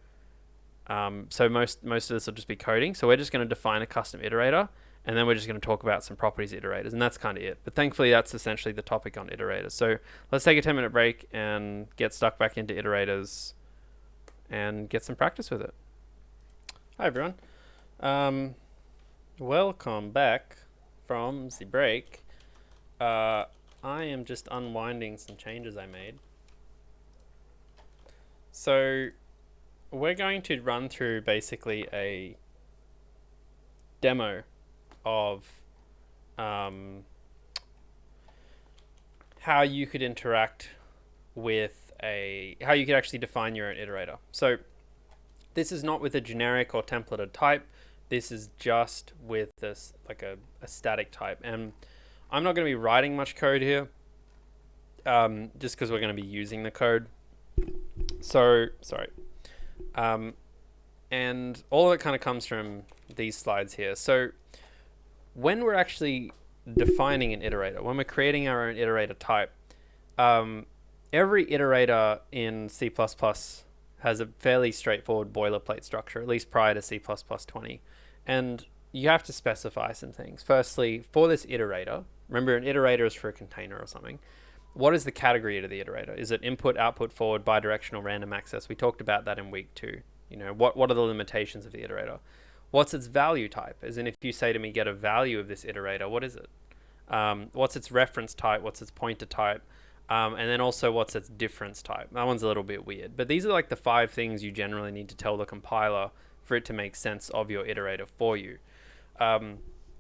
So most of this will just be coding. So we're just going to define a custom iterator, And then we're just going to talk about some properties of iterators, and that's kind of it. But thankfully, that's essentially the topic on iterators. So let's take a 10-minute break and get stuck back into iterators and get some practice with it. Hi, everyone. Welcome back from the break. I am just unwinding some changes I made. So we're going to run through basically a demo of how you could interact with how you could actually define your own iterator. So this is not with a generic or templated type. This is just with this like a static type. And I'm not going to be writing much code here, just because we're going to be using the code. So, sorry. And all of it kind of comes from these slides here. So when we're actually defining an iterator, when we're creating our own iterator type, every iterator in C++ has a fairly straightforward boilerplate structure, at least prior to C++ 20. And you have to specify some things. Firstly, for this iterator, remember an iterator is for a container or something. What is the category of the iterator? Is it input, output, forward, bidirectional, random access? We talked about that in week 2. You know, what are the limitations of the iterator? What's its value type? As in, if you say to me, get a value of this iterator, what is it? What's its reference type? What's its pointer type? And then also, what's its difference type? That one's a little bit weird. But these are like the 5 things you generally need to tell the compiler for it to make sense of your iterator for you.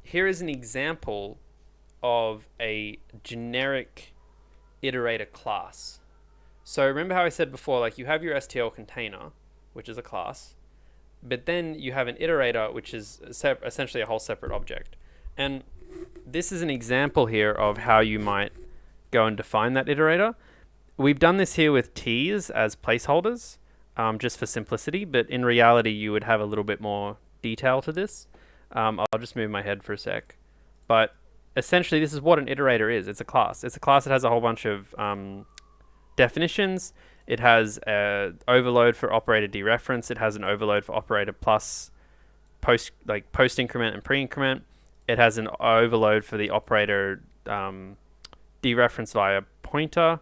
Here is an example of a generic iterator class. So remember how I said before, like you have your STL container, which is a class, but then you have an iterator, which is essentially a whole separate object. And this is an example here of how you might go and define that iterator. We've done this here with t's as placeholders, just for simplicity, but in reality, you would have a little bit more detail to this. I'll just move my head for a sec. But essentially, this is what an iterator is. It's a class. It's a class that has a whole bunch of definitions. It has an overload for operator dereference. It has an overload for operator plus post increment and pre-increment. It has an overload for the operator dereference via pointer.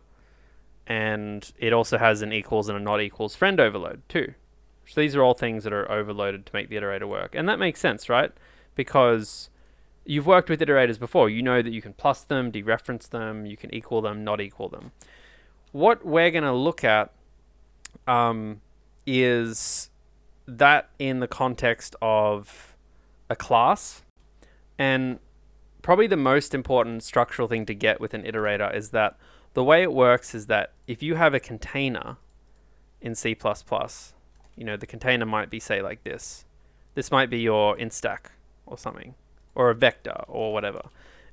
And it also has an equals and a not equals friend overload too. So these are all things that are overloaded to make the iterator work. And that makes sense, right? Because you've worked with iterators before. You know that you can plus them, dereference them, you can equal them, not equal them. What we're going to look at is that in the context of a class. And probably the most important structural thing to get with an iterator is that the way it works is that if you have a container in C++, you know, the container might be, say, like this. This might be your instack or something, or a vector or whatever.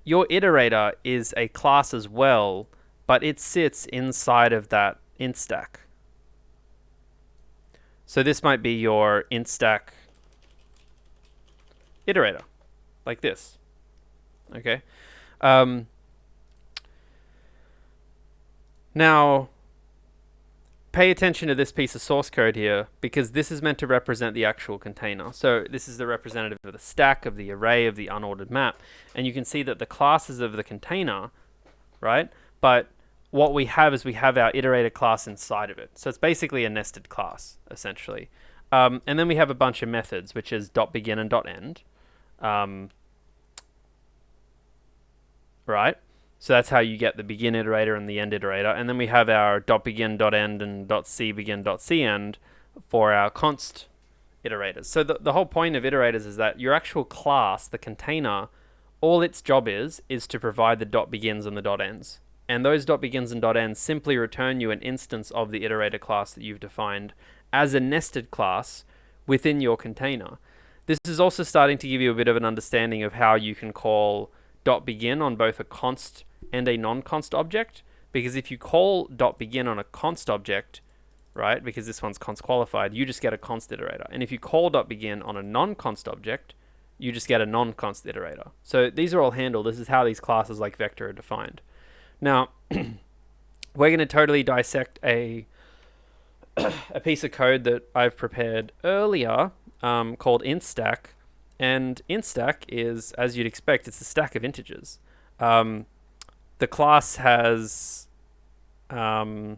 Your iterator is a class as well, but it sits inside of that instack. So this might be your instack iterator, like this. Okay. Now, pay attention to this piece of source code here, because this is meant to represent the actual container. So this is the representative of the stack, of the array, of the unordered map. And you can see that the classes of the container, right? But what we have is we have our iterator class inside of it. So it's basically a nested class, essentially. And then we have a bunch of methods, which is .begin and .end. Right? So that's how you get the begin iterator and the end iterator. And then we have our .begin, .end, and .cbegin, .cend for our const iterators. So the whole point of iterators is that your actual class, the container, all its job is to provide the .begins and the .ends. And those .begins and .ends simply return you an instance of the iterator class that you've defined as a nested class within your container. This is also starting to give you a bit of an understanding of how you can call .begin on both a const and a non-const object, because if you call .begin on a const object, right, because this one's const qualified, you just get a const iterator. And if you call .begin on a non-const object, you just get a non-const iterator. So these are all handled. This is how these classes like vector are defined. Now, we're going to totally dissect a piece of code that I've prepared earlier called instack. And instack is, as you'd expect, it's a stack of integers. The class has sorry,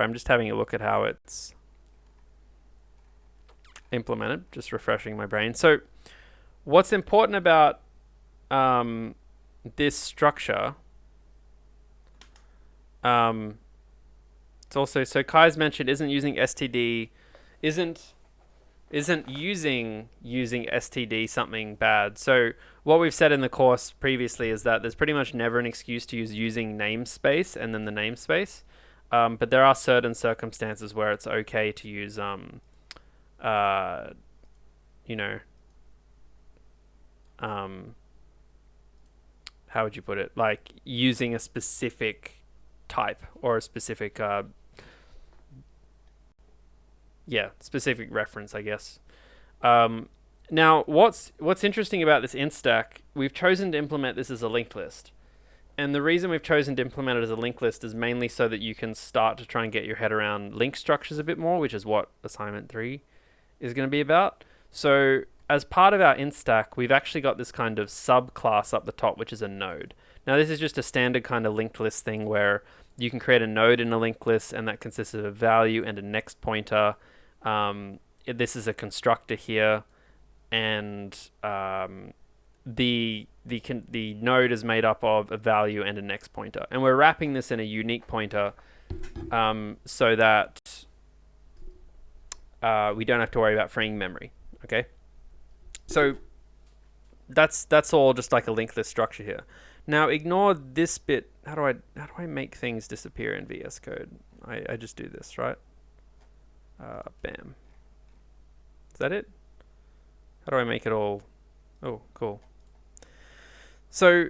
I'm just having a look at how it's implemented, just refreshing my brain. So what's important about this structure, it's also, so Kai's mentioned isn't using std, isn't using std something bad. So what we've said in the course previously is that there's pretty much never an excuse to use using namespace and then the namespace, but there are certain circumstances where it's okay to use you know, how would you put it? Like using a specific type or a specific, specific reference, I guess. Now, what's interesting about this instack, we've chosen to implement this as a linked list. And the reason we've chosen to implement it as a linked list is mainly so that you can start to try and get your head around link structures a bit more, which is what assignment 3 is going to be about. So as part of our instack, we've actually got this kind of subclass up the top, which is a node. Now, this is just a standard kind of linked list thing where you can create a node in a linked list, and that consists of a value and a next pointer. This is a constructor here, and the node is made up of a value and a next pointer. And we're wrapping this in a unique pointer so that we don't have to worry about freeing memory. Okay, so that's all just like a linked list structure here. Now ignore this bit. How do I make things disappear in VS Code? I just do this, right? Bam. Is that it? How do I make it all? Oh, cool. So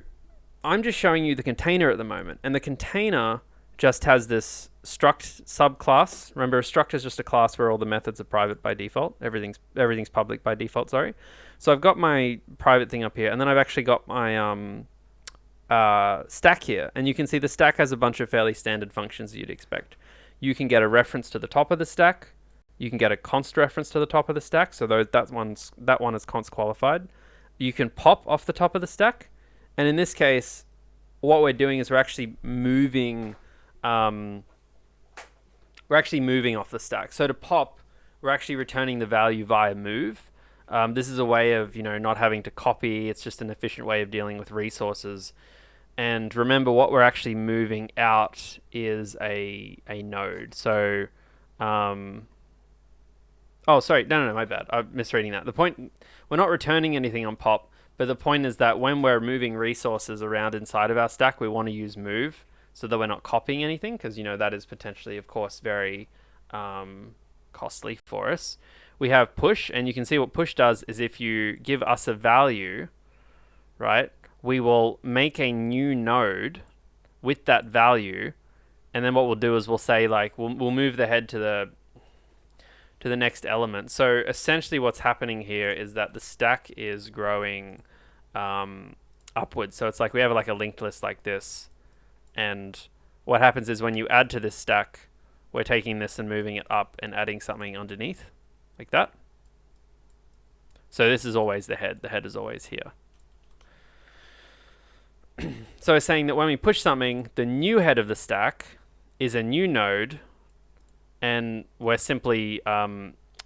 I'm just showing you the container at the moment, and the container just has this struct subclass. Remember, a struct is just a class where all the methods are private by default. Everything's public by default, sorry. So I've got my private thing up here, and then I've actually got my stack here. And you can see the stack has a bunch of fairly standard functions that you'd expect. You can get a reference to the top of the stack. You can get a const reference to the top of the stack. So that one is const qualified. You can pop off the top of the stack. And in this case, what we're doing is we're actually moving off the stack. So to pop, we're actually returning the value via move. This is a way of not having to copy. It's just an efficient way of dealing with resources. And remember, what we're actually moving out is a node. So, oh, sorry, no, my bad. I'm misreading that. The point, we're not returning anything on pop, but the point is that when we're moving resources around inside of our stack, we want to use move so that we're not copying anything, because that is potentially, of course, very costly for us. We have push, and you can see what push does is if you give us a value, right, we will make a new node with that value, and then what we'll do is we'll say we'll move the head to the next element. So essentially what's happening here is that the stack is growing upwards. So it's like we have a linked list like this, and what happens is when you add to this stack, we're taking this and moving it up and adding something underneath like that. So this is always the head. The head is always here. So it's saying that when we push something, the new head of the stack is a new node, and we're simply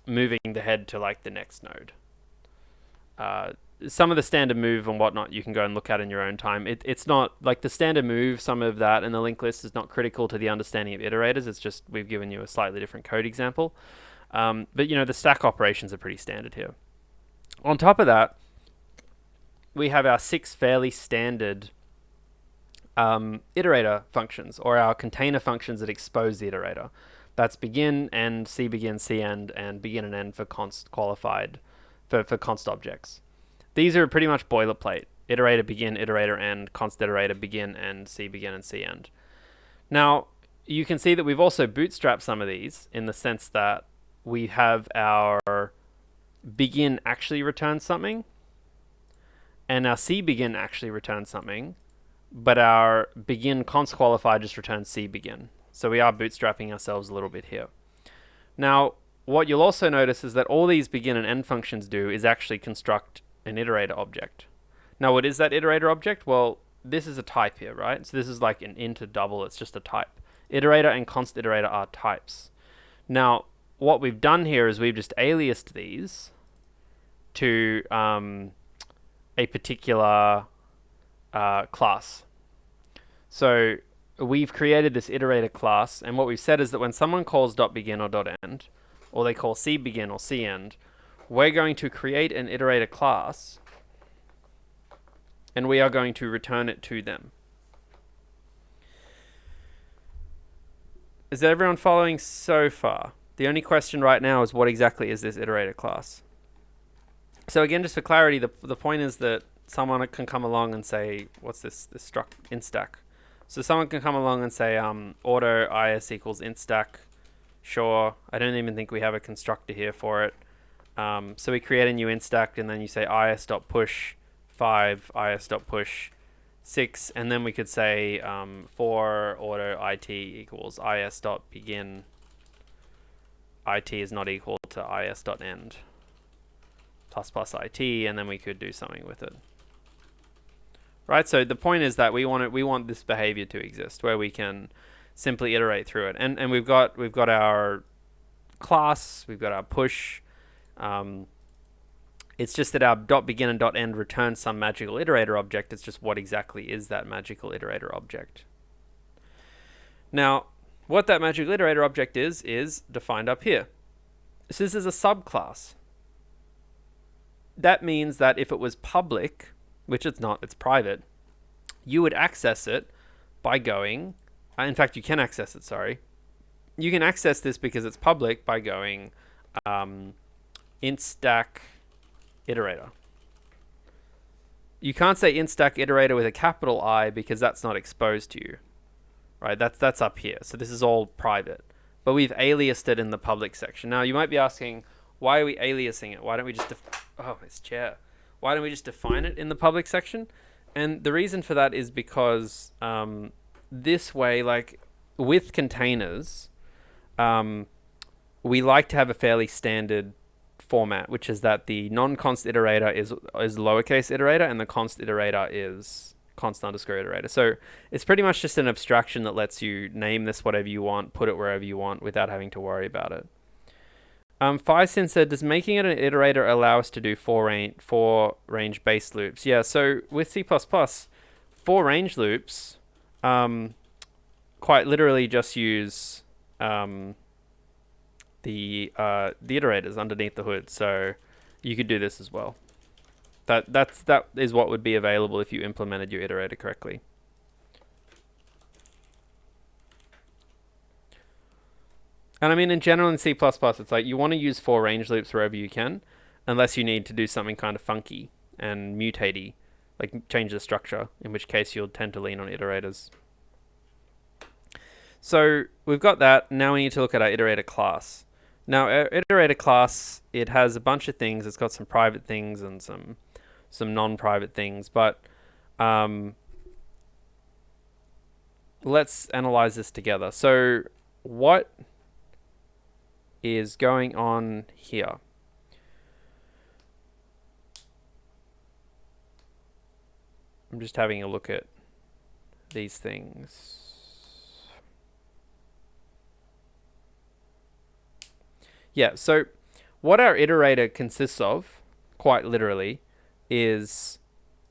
moving the head to the next node. Some of the standard move and whatnot you can go and look at in your own time. It's not like the standard move, some of that in the linked list is not critical to the understanding of iterators. It's just we've given you a slightly different code example. But the stack operations are pretty standard here. On top of that, we have our 6 fairly standard iterator functions, or our container functions that expose the iterator. That's begin, end, cbegin, cend, and begin and end for const qualified, for const objects. These are pretty much boilerplate. Iterator begin, iterator end, const iterator begin, end, cbegin, and cend. Now, you can see that we've also bootstrapped some of these in the sense that we have our begin actually return something, and our cbegin actually returns something, but our begin const qualified just returns cbegin. So we are bootstrapping ourselves a little bit here. Now, what you'll also notice is that all these begin and end functions do is actually construct an iterator object. Now, what is that iterator object? Well, this is a type here, right? So this is like an int, a double, it's just a type. Iterator and const iterator are types. Now, what we've done here is we've just aliased these to a particular class. So we've created this iterator class, and what we've said is that when someone calls .begin or .end, or they call cBegin or cEnd, we're going to create an iterator class, and we are going to return it to them. Is everyone following so far? The only question right now is what exactly is this iterator class? So again, just for clarity, the point is that someone can come along and say, what's this struct instack? So someone can come along and say auto is equals instack. Sure, I don't even think we have a constructor here for it. So we create a new instack, and then you say is.push 5, is.push 6, and then we could say for auto it equals is.begin it is not equal to is.end plus it, and then we could do something with it. Right, so the point is that we want this behavior to exist where we can simply iterate through it, and we've got our class, we've got our push. It's just that our .begin and .end return some magical iterator object. It's just what exactly is that magical iterator object. Now, what that magical iterator object is defined up here. So this is a subclass. That means that if it was public, which it's not, it's private, you would access it by going, in fact, you can access it, sorry. You can access this because it's public by going instack iterator. You can't say instack iterator with a capital I because that's not exposed to you, right? That's up here. So this is all private, but we've aliased it in the public section. Now you might be asking, why are we aliasing it? Why don't we just Why don't we just define it in the public section? And the reason for that is because this way, like with containers, we like to have a fairly standard format, which is that the non-const iterator is lowercase iterator and the const iterator is const underscore iterator. So it's pretty much just an abstraction that lets you name this whatever you want, put it wherever you want without having to worry about it. Firesin said, does making it an iterator allow us to do four range base loops? Yeah, so with C++, four range loops quite literally just use the iterators underneath the hood. So you could do this as well. That is what would be available if you implemented your iterator correctly. And I mean, in general in C++, it's like you want to use four range loops wherever you can, unless you need to do something kind of funky and mutatey, like change the structure, in which case you'll tend to lean on iterators. So we've got that. Now we need to look at our iterator class. Now our iterator class, it has a bunch of things. It's got some private things and some non-private things, but let's analyze this together. So what is going on here? I'm just having a look at these things. Yeah, so what our iterator consists of, quite literally, is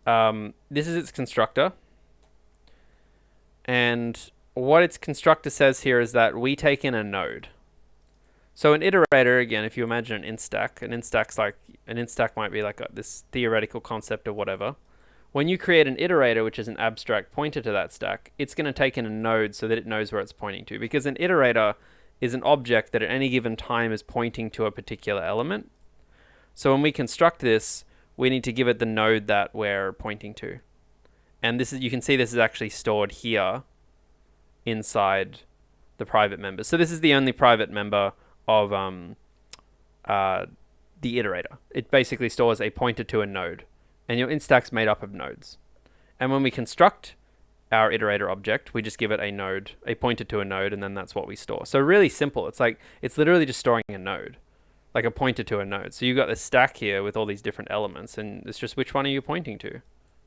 this is its constructor. And what its constructor says here is that we take in a node. So an iterator, again, if you imagine an instack might be like this theoretical concept or whatever. When you create an iterator, which is an abstract pointer to that stack, it's going to take in a node so that it knows where it's pointing to. Because an iterator is an object that at any given time is pointing to a particular element. So when we construct this, we need to give it the node that we're pointing to. And this is, you can see this is actually stored here inside the private member. So this is the only private member of the iterator. It basically stores a pointer to a node, and your instack's made up of nodes. And when we construct our iterator object. We just give it a node, a pointer to a node, and then that's what we store. So really simple. It's literally just storing a node, like a pointer to a node. So you've got this stack here with all these different elements, and it's just which one are you pointing to?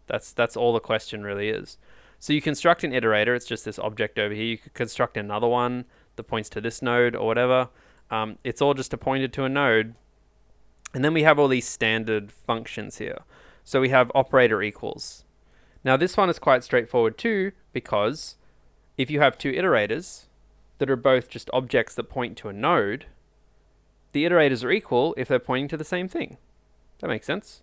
That's all the question really is. So you construct an iterator. It's just this object over here. You could construct another one that points to this node or whatever. It's all just a pointer to a node. And then we have all these standard functions here. So we have operator equals. Now this one is quite straightforward too, because if you have two iterators that are both just objects that point to a node, the iterators are equal if they're pointing to the same thing. That makes sense.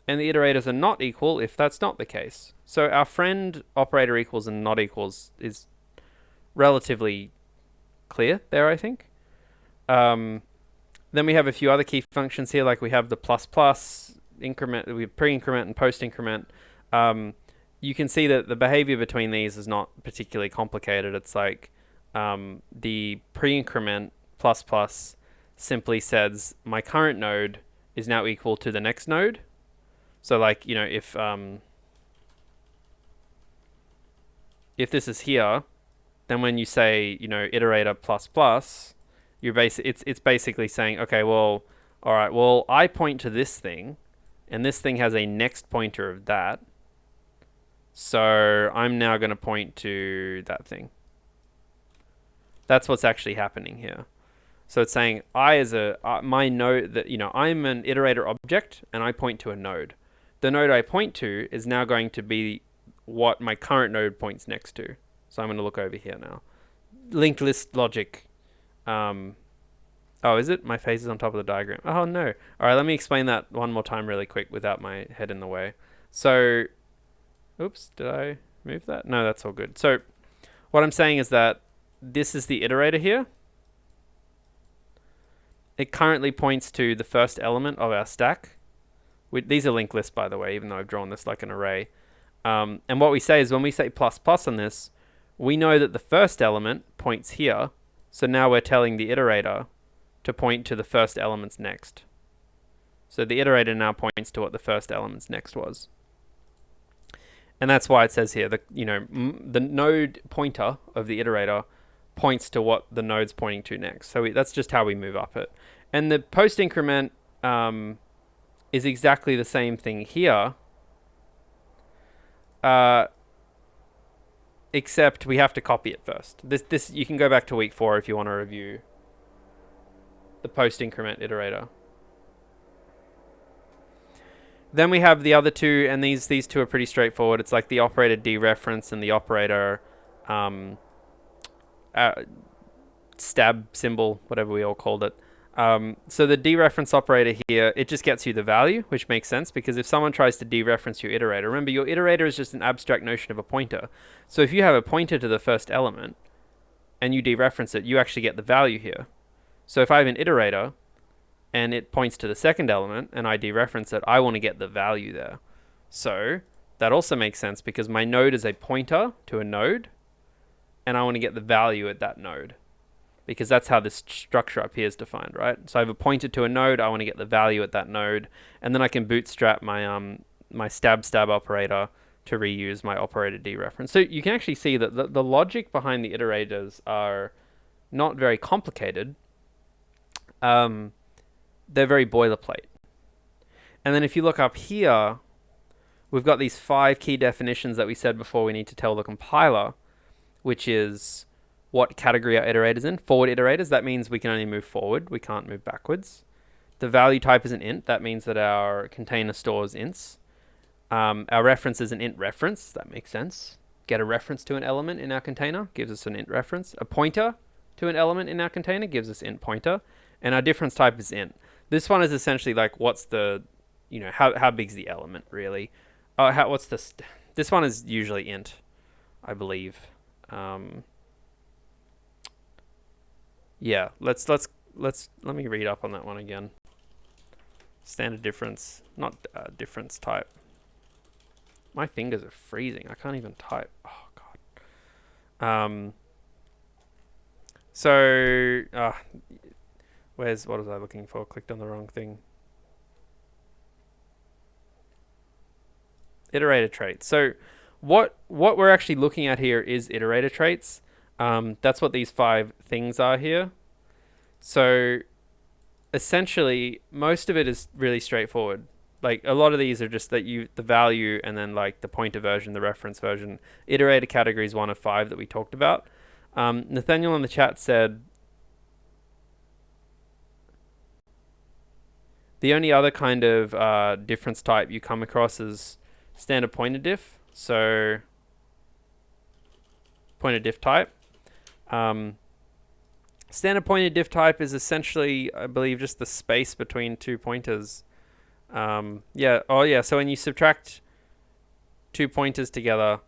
And the iterators are not equal if that's not the case. So our friend operator equals and not equals is relatively clear there, I think. Then we have a few other key functions here, like we have the plus increment, we have pre-increment and post-increment. You can see that the behavior between these is not particularly complicated. It's like the pre-increment plus simply says my current node is now equal to the next node. So like, you know, if this is here, then when you say, you know, iterator plus, it's basically saying, okay, well, all right, well, I point to this thing, and this thing has a next pointer of that. So I'm now going to point to that thing. That's what's actually happening here. So it's saying my node that, you know, I'm an iterator object and I point to a node. The node I point to is now going to be what my current node points next to. So I'm going to look over here now. Linked list logic. Oh, is it? My face is on top of the diagram. Oh, no. All right, let me explain that one more time really quick without my head in the way. So, oops, did I move that? No, that's all good. So what I'm saying is that this is the iterator here. It currently points to the first element of our stack. These are linked lists, by the way, even though I've drawn this like an array. And what we say is when we say plus on this, we know that the first element points here. So now we're telling the iterator to point to the first element's next. So the iterator now points to what the first element's next was. And that's why it says here, the node pointer of the iterator points to what the node's pointing to next. So that's just how we move up it. And the post increment is exactly the same thing here, except we have to copy it first. This you can go back to week 4 if you want to review the post increment iterator. Then we have the other two, and these two are pretty straightforward. It's like the operator dereference and the operator stab symbol, whatever we all called it. So the dereference operator here, it just gets you the value, which makes sense because if someone tries to dereference your iterator, remember your iterator is just an abstract notion of a pointer. So if you have a pointer to the first element and you dereference it, you actually get the value here. So if I have an iterator and it points to the second element and I dereference it, I want to get the value there. So that also makes sense because my node is a pointer to a node and I want to get the value at that node, because that's how this structure up here is defined, right? So I have a pointer to a node, I want to get the value at that node, and then I can bootstrap my my stab operator to reuse my operator dereference. So you can actually see that the logic behind the iterators are not very complicated. They're very boilerplate. And then if you look up here, we've got these 5 key definitions that we said before we need to tell the compiler, which is what category our iterator's in. Forward iterators, that means we can only move forward, we can't move backwards. The value type is an int, that means that our container stores ints. Our reference is an int reference, that makes sense. Get a reference to an element in our container, gives us an int reference. A pointer to an element in our container gives us int pointer. And our difference type is int. This one is essentially like what's the, how big's the element really? This one is usually int, I believe. Yeah, let me read up on that one again. Standard difference, not difference type. My fingers are freezing. I can't even type. Oh god. So what was I looking for? Clicked on the wrong thing. Iterator traits. So what we're actually looking at here is iterator traits. That's what these 5 things are here. So essentially, most of it is really straightforward. Like a lot of these are just that the value and then like the pointer version, the reference version. Iterator category is 1 of 5 that we talked about. Nathaniel in the chat said the only other kind of difference type you come across is standard pointer diff. So pointer diff type. Standard pointer diff type is essentially, I believe, just the space between 2 pointers. Yeah. Oh, yeah. So when you subtract 2 pointers together,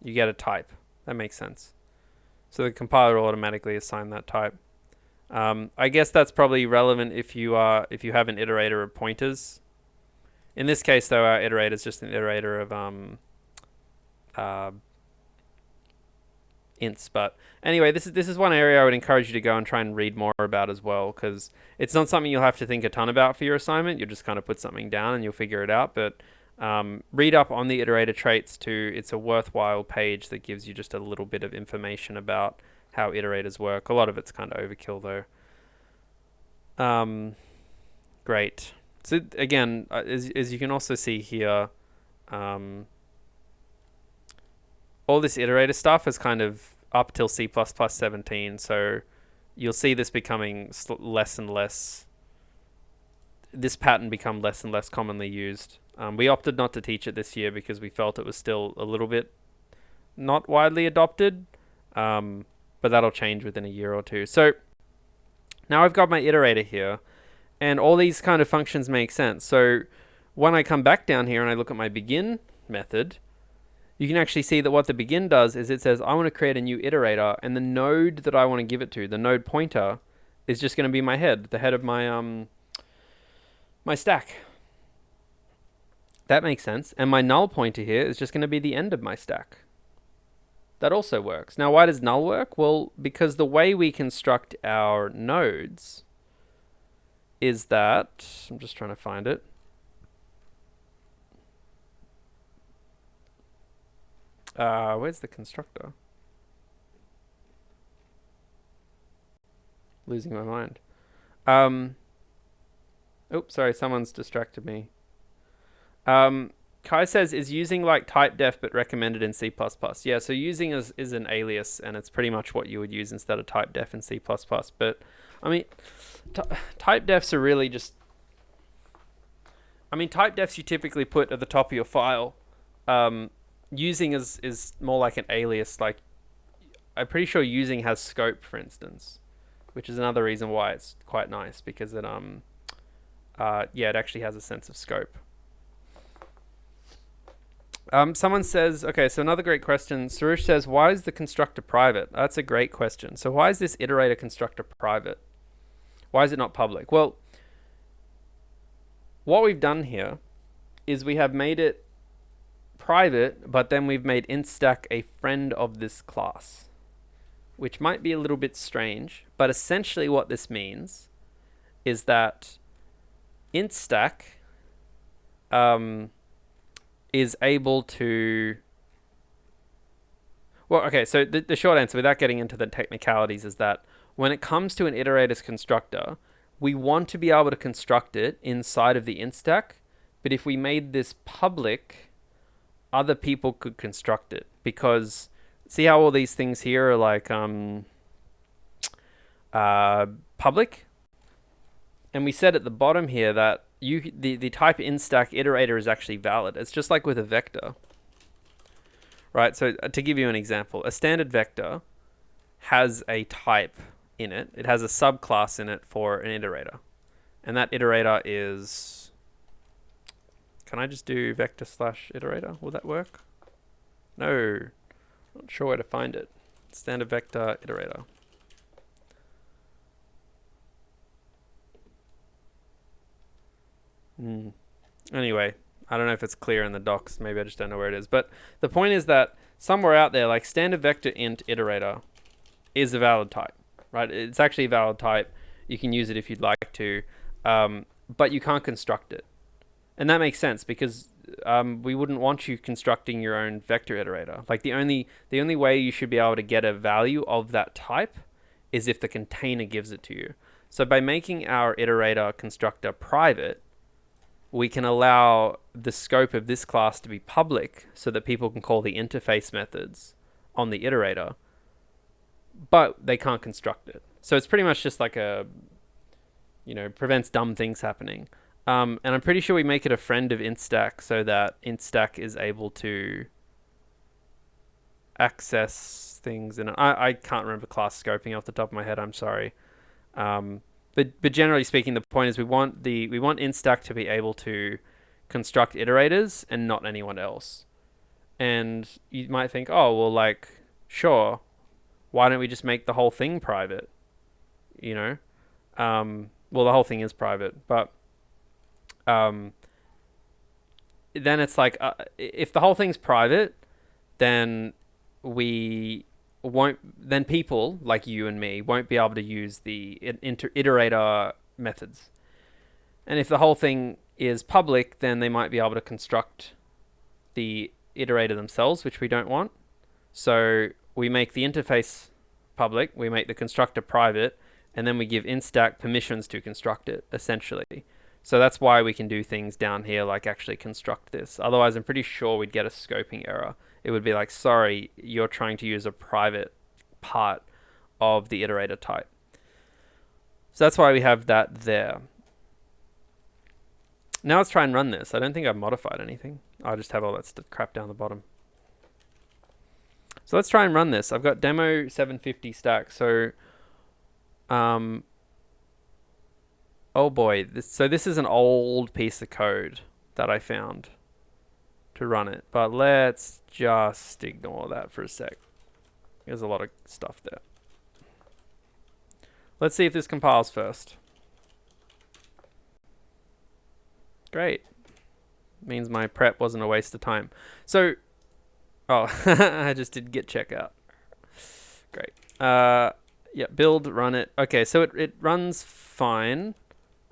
you get a type. That makes sense. So the compiler will automatically assign that type. I guess that's probably relevant if you have an iterator of pointers. In this case, though, our iterator is just an iterator of ints. But anyway, this is one area I would encourage you to go and try and read more about as well, because it's not something you'll have to think a ton about for your assignment. You'll just kind of put something down and you'll figure it out. But read up on the iterator traits too. It's a worthwhile page that gives you just a little bit of information about how iterators work. A lot of it's kind of overkill though. Great. So again, as you can also see here, all this iterator stuff is kind of up till C++17. So you'll see this becoming less and less. This pattern become less and less commonly used. We opted not to teach it this year because we felt it was still a little bit not widely adopted. But that'll change within a year or two. So now I've got my iterator here, and all these kind of functions make sense. So when I come back down here and I look at my begin method, you can actually see that what the begin does is it says, I want to create a new iterator, and the node that I want to give it to, the node pointer, is just going to be my head, the head of my my stack. That makes sense. And my null pointer here is just going to be the end of my stack. That also works. Now, why does null work? Well, because the way we construct our nodes is that, I'm just trying to find it. Where's the constructor? Losing my mind. Oops, sorry, someone's distracted me. Kai says, is using like type def but recommended in C++. Yeah, so using is an alias, and it's pretty much what you would use instead of type def in C++. But, I mean, type defs are really just... I mean, type defs you typically put at the top of your file. Using is more like an alias. Like, I'm pretty sure using has scope, for instance, which is another reason why it's quite nice, because it, yeah, it actually has a sense of scope. Someone says, okay, so another great question. Suresh says, why is the constructor private? That's a great question. So why is this iterator constructor private? Why is it not public? Well, what we've done here is we have made it private, but then we've made instack a friend of this class, which might be a little bit strange, but essentially what this means is that instack is able to... Well, okay, so the short answer, without getting into the technicalities, is that when it comes to an iterator's constructor, we want to be able to construct it inside of the instack, but if we made this public, other people could construct it. Because see how all these things here are like public? And we said at the bottom here that the type instack iterator is actually valid. It's just like with a vector. Right, so to give you an example, a standard vector has a type in it. It has a subclass in it for an iterator. And that iterator is... Can I just do vector slash iterator? Will that work? No. Not sure where to find it. Standard vector iterator. Anyway, I don't know if it's clear in the docs. Maybe I just don't know where it is. But the point is that somewhere out there, like standard vector int iterator is a valid type, right? It's actually a valid type. You can use it if you'd like to, but you can't construct it. And that makes sense because we wouldn't want you constructing your own vector iterator. Like the only way you should be able to get a value of that type is if the container gives it to you. So by making our iterator constructor private, we can allow the scope of this class to be public so that people can call the interface methods on the iterator, but they can't construct it. So it's pretty much just like prevents dumb things happening. And I'm pretty sure we make it a friend of instack so that instack is able to access things. And I can't remember class scoping off the top of my head. I'm sorry. But generally speaking, the point is we want instack to be able to construct iterators and not anyone else. And you might think, oh, well, like, sure, why don't we just make the whole thing private? Well, the whole thing is private, but then it's like, if the whole thing's private, then then people like you and me won't be able to use the iterator methods. And if the whole thing is public, then they might be able to construct the iterator themselves, which we don't want. So we make the interface public, we make the constructor private, and then we give instack permissions to construct it, essentially. So that's why we can do things down here like actually construct this. Otherwise, I'm pretty sure we'd get a scoping error. It would be like, sorry, you're trying to use a private part of the iterator type. So that's why we have that there. Now let's try and run this. I don't think I've modified anything. I just have all that crap down the bottom. So let's try and run this. I've got demo 750 stack. So, oh boy. So this is an old piece of code that I found to run it. But let's just ignore that for a sec. There's a lot of stuff there. Let's see if this compiles first. Great. Means my prep wasn't a waste of time. So, I just did git checkout. Great. Yeah, build, run it. Okay, so it runs fine.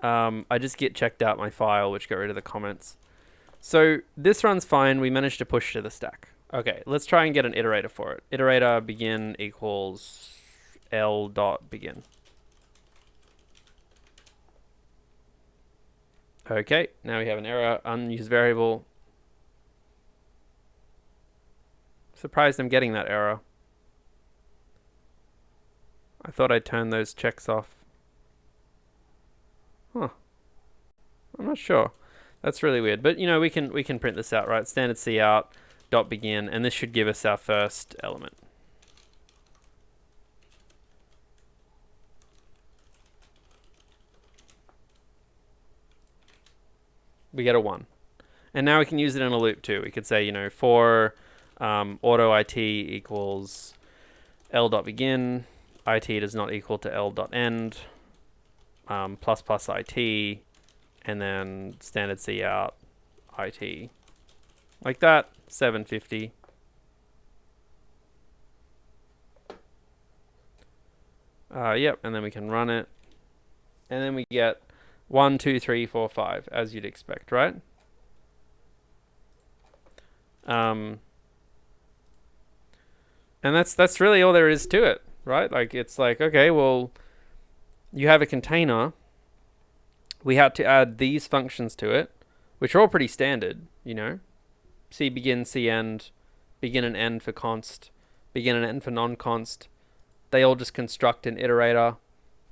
I just git checked out my file, which got rid of the comments. So this runs fine. We managed to push to the stack. Okay, let's try and get an iterator for it. Iterator begin equals l.begin. Okay, now we have an error, unused variable. Surprised I'm getting that error. I thought I'd turn those checks off. Huh. I'm not sure. That's really weird. But we can print this out, right? Standard cout dot begin, and this should give us our first element. We get a 1. And now we can use it in a loop too. We could say, for auto it equals l.begin, it does not equal to l.end, plus plus it, and then standard cout it. Like that, 750. Yep, and then we can run it. And then we get 1, 2, 3, 4, 5, as you'd expect, right? And that's really all there is to it, right? Like, it's like, okay, well, you have a container. We had to add these functions to it, which are all pretty standard, C begin, C end, begin and end for const, begin and end for non-const. They all just construct an iterator.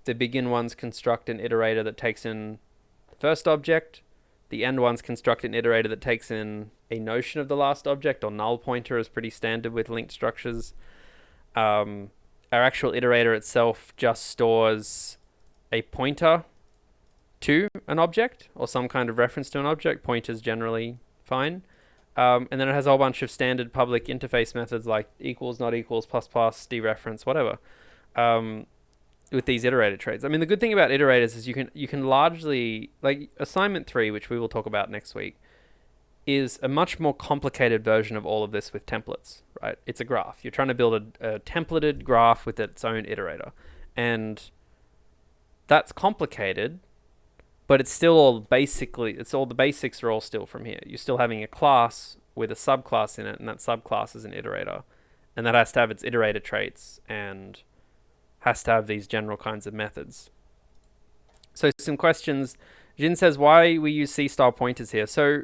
The begin ones construct an iterator that takes in the first object. The end ones construct an iterator that takes in a notion of the last object, or null pointer is pretty standard with linked structures. Our actual iterator itself just stores a pointer to an object or some kind of reference to an object. Pointer's generally fine. And then it has a whole bunch of standard public interface methods like equals, not equals, plus plus, dereference, whatever. With these iterator traits. I mean, the good thing about iterators is you can largely, like assignment 3, which we will talk about next week, is a much more complicated version of all of this with templates, right? It's a graph. You're trying to build a templated graph with its own iterator. And that's complicated, but it's still all basically, it's all the basics are all still from here. You're still having a class with a subclass in it, and that subclass is an iterator, and that has to have its iterator traits and has to have these general kinds of methods. So some questions. Jin says, why we use C-style pointers here? So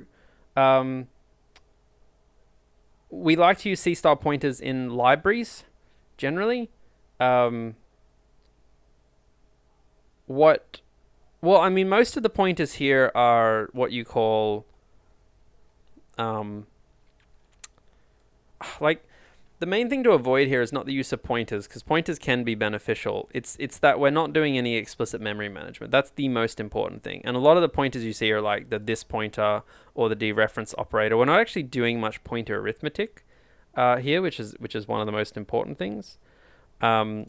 we like to use C-style pointers in libraries, generally. Well, I mean, most of the pointers here are what you call, like, the main thing to avoid here is not the use of pointers, because pointers can be beneficial. It's that we're not doing any explicit memory management. That's the most important thing. And a lot of the pointers you see are like the this pointer or the dereference operator. We're not actually doing much pointer arithmetic here, which is one of the most important things. But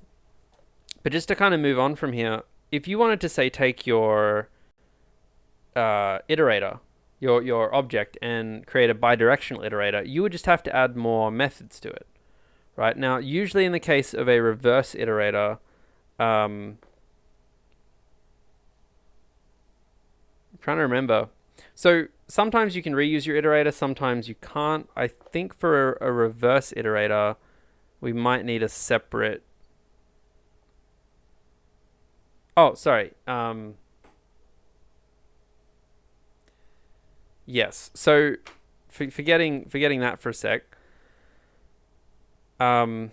just to kind of move on from here, if you wanted to say take your iterator, your object, and create a bidirectional iterator, you would just have to add more methods to it. Right, now, usually in the case of a reverse iterator, I'm trying to remember. So sometimes you can reuse your iterator, sometimes you can't. I think for a reverse iterator, we might need a separate... Oh, sorry. Yes, so forgetting that for a sec. I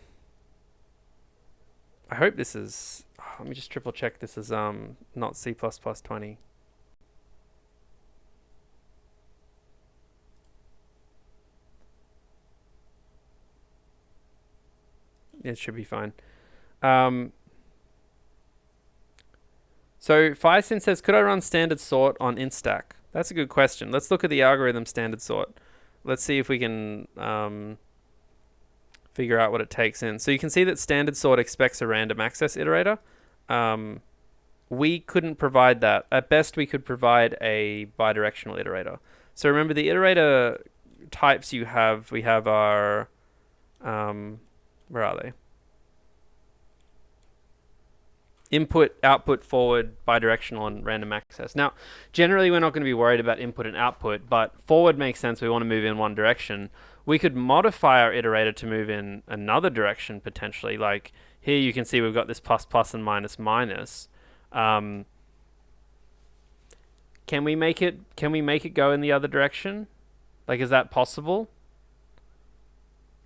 hope this is... let me just triple check this is not C++20. It should be fine. So Firesin says, could I run standard sort on instack? That's a good question. Let's look at the algorithm standard sort. Let's see if we can figure out what it takes in. So you can see that standard sort expects a random access iterator. We couldn't provide that. At best, we could provide a bidirectional iterator. So remember, the iterator types we have our... where are they? Input, output, forward, bidirectional, and random access. Now, generally, we're not going to be worried about input and output, but forward makes sense. We want to move in one direction. We could modify our iterator to move in another direction, potentially. Like here, you can see we've got this plus, plus, and minus, minus. Can we make it go in the other direction? Like, is that possible?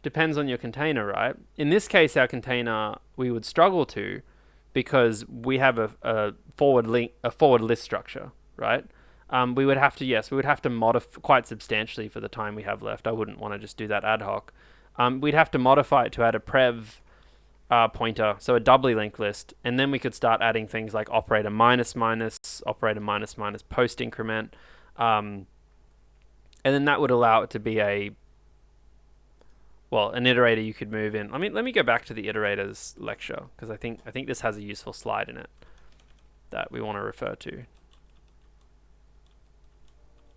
Depends on your container, right? In this case, our container, we would struggle to, because we have a forward list structure, right? We would have to modify quite substantially for the time we have left. I wouldn't want to just do that ad hoc. We'd have to modify it to add a prev pointer, so a doubly linked list, and then we could start adding things like operator minus minus, operator minus minus, post increment, and then that would allow it to be an iterator you could move in. Let me go back to the iterators lecture, because I think this has a useful slide in it that we want to refer to.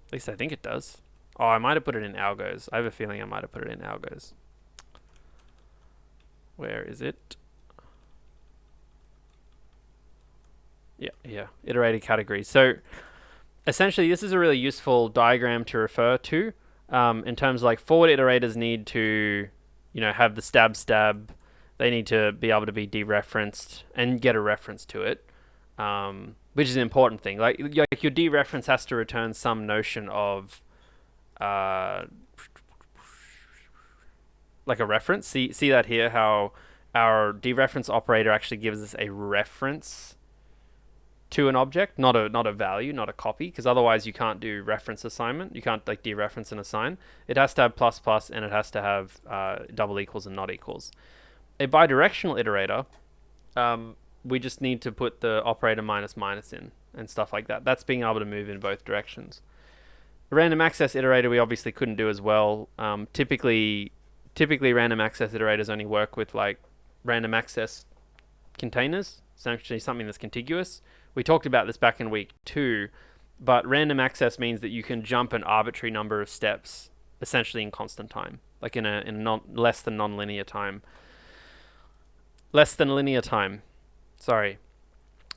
At least I think it does. Oh, I might have put it in algos. I have a feeling I might have put it in algos. Where is it? Yeah, iterator categories. So essentially, this is a really useful diagram to refer to. In terms of like forward iterators need to, have the stab. They need to be able to be dereferenced and get a reference to it, which is an important thing. Like your dereference has to return some notion of, like a reference. See that here, how our dereference operator actually gives us a reference to an object, not a value, not a copy, because otherwise you can't do reference assignment. You can't like dereference and assign. It has to have plus plus, and it has to have double equals and not equals. A bidirectional iterator, we just need to put the operator minus minus in and stuff like that. That's being able to move in both directions. A random access iterator we obviously couldn't do as well. Typically random access iterators only work with like random access containers. It's actually something that's contiguous. We talked about this back in week 2, but random access means that you can jump an arbitrary number of steps, essentially in constant time, like in less than linear time. Sorry.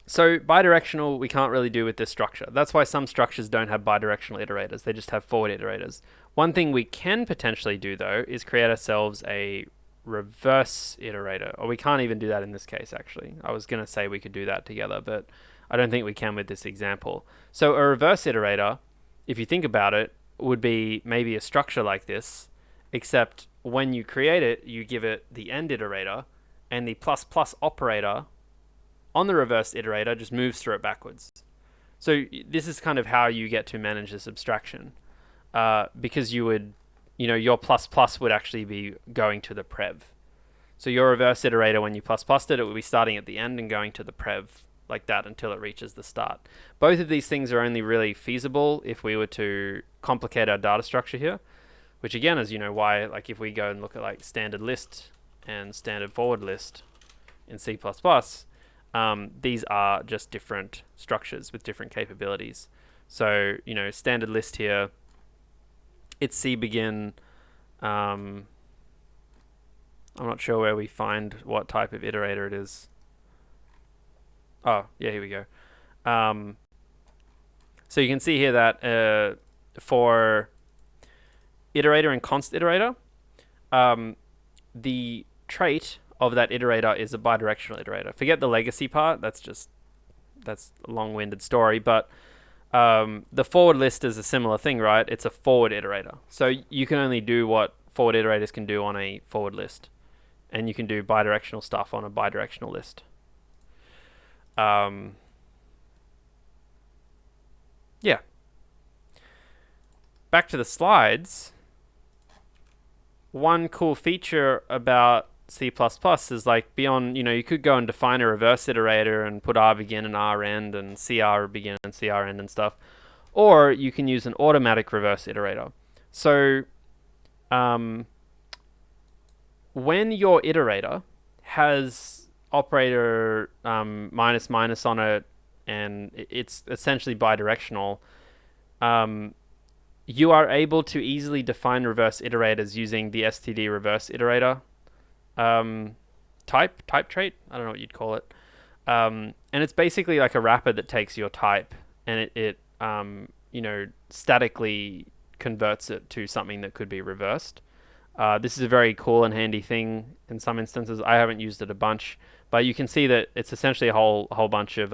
So bidirectional, we can't really do with this structure. That's why some structures don't have bidirectional iterators. They just have forward iterators. One thing we can potentially do, though, is create ourselves a reverse iterator. Or we can't even do that in this case, actually. I was going to say we could do that together, but I don't think we can with this example. So a reverse iterator, if you think about it, would be maybe a structure like this, except when you create it, you give it the end iterator, and the plus plus operator on the reverse iterator just moves through it backwards. So this is kind of how you get to manage this abstraction, because you would, your plus plus would actually be going to the prev. So your reverse iterator, when you plus plussed it, it would be starting at the end and going to the prev like that until it reaches the start. Both of these things are only really feasible if we were to complicate our data structure here, which again is, why, like if we go and look at like standard list and standard forward list in C++, these are just different structures with different capabilities. So, standard list here, it's C begin. I'm not sure where we find what type of iterator it is. Oh, yeah, here we go. So you can see here that for iterator and const iterator, the trait of that iterator is a bidirectional iterator. Forget the legacy part. That's a long-winded story. But the forward list is a similar thing, right? It's a forward iterator. So you can only do what forward iterators can do on a forward list, and you can do bidirectional stuff on a bidirectional list. Yeah. Back to the slides. One cool feature about C++ is like beyond, you could go and define a reverse iterator and put R begin and R end and CR begin and CR end and stuff. Or you can use an automatic reverse iterator. So when your iterator has operator minus minus on it and it's essentially bidirectional, you are able to easily define reverse iterators using the std reverse iterator type trait. I don't know what you'd call it. And it's basically like a wrapper that takes your type and it statically converts it to something that could be reversed. This is a very cool and handy thing in some instances. I haven't used it a bunch, but you can see that it's essentially a whole bunch of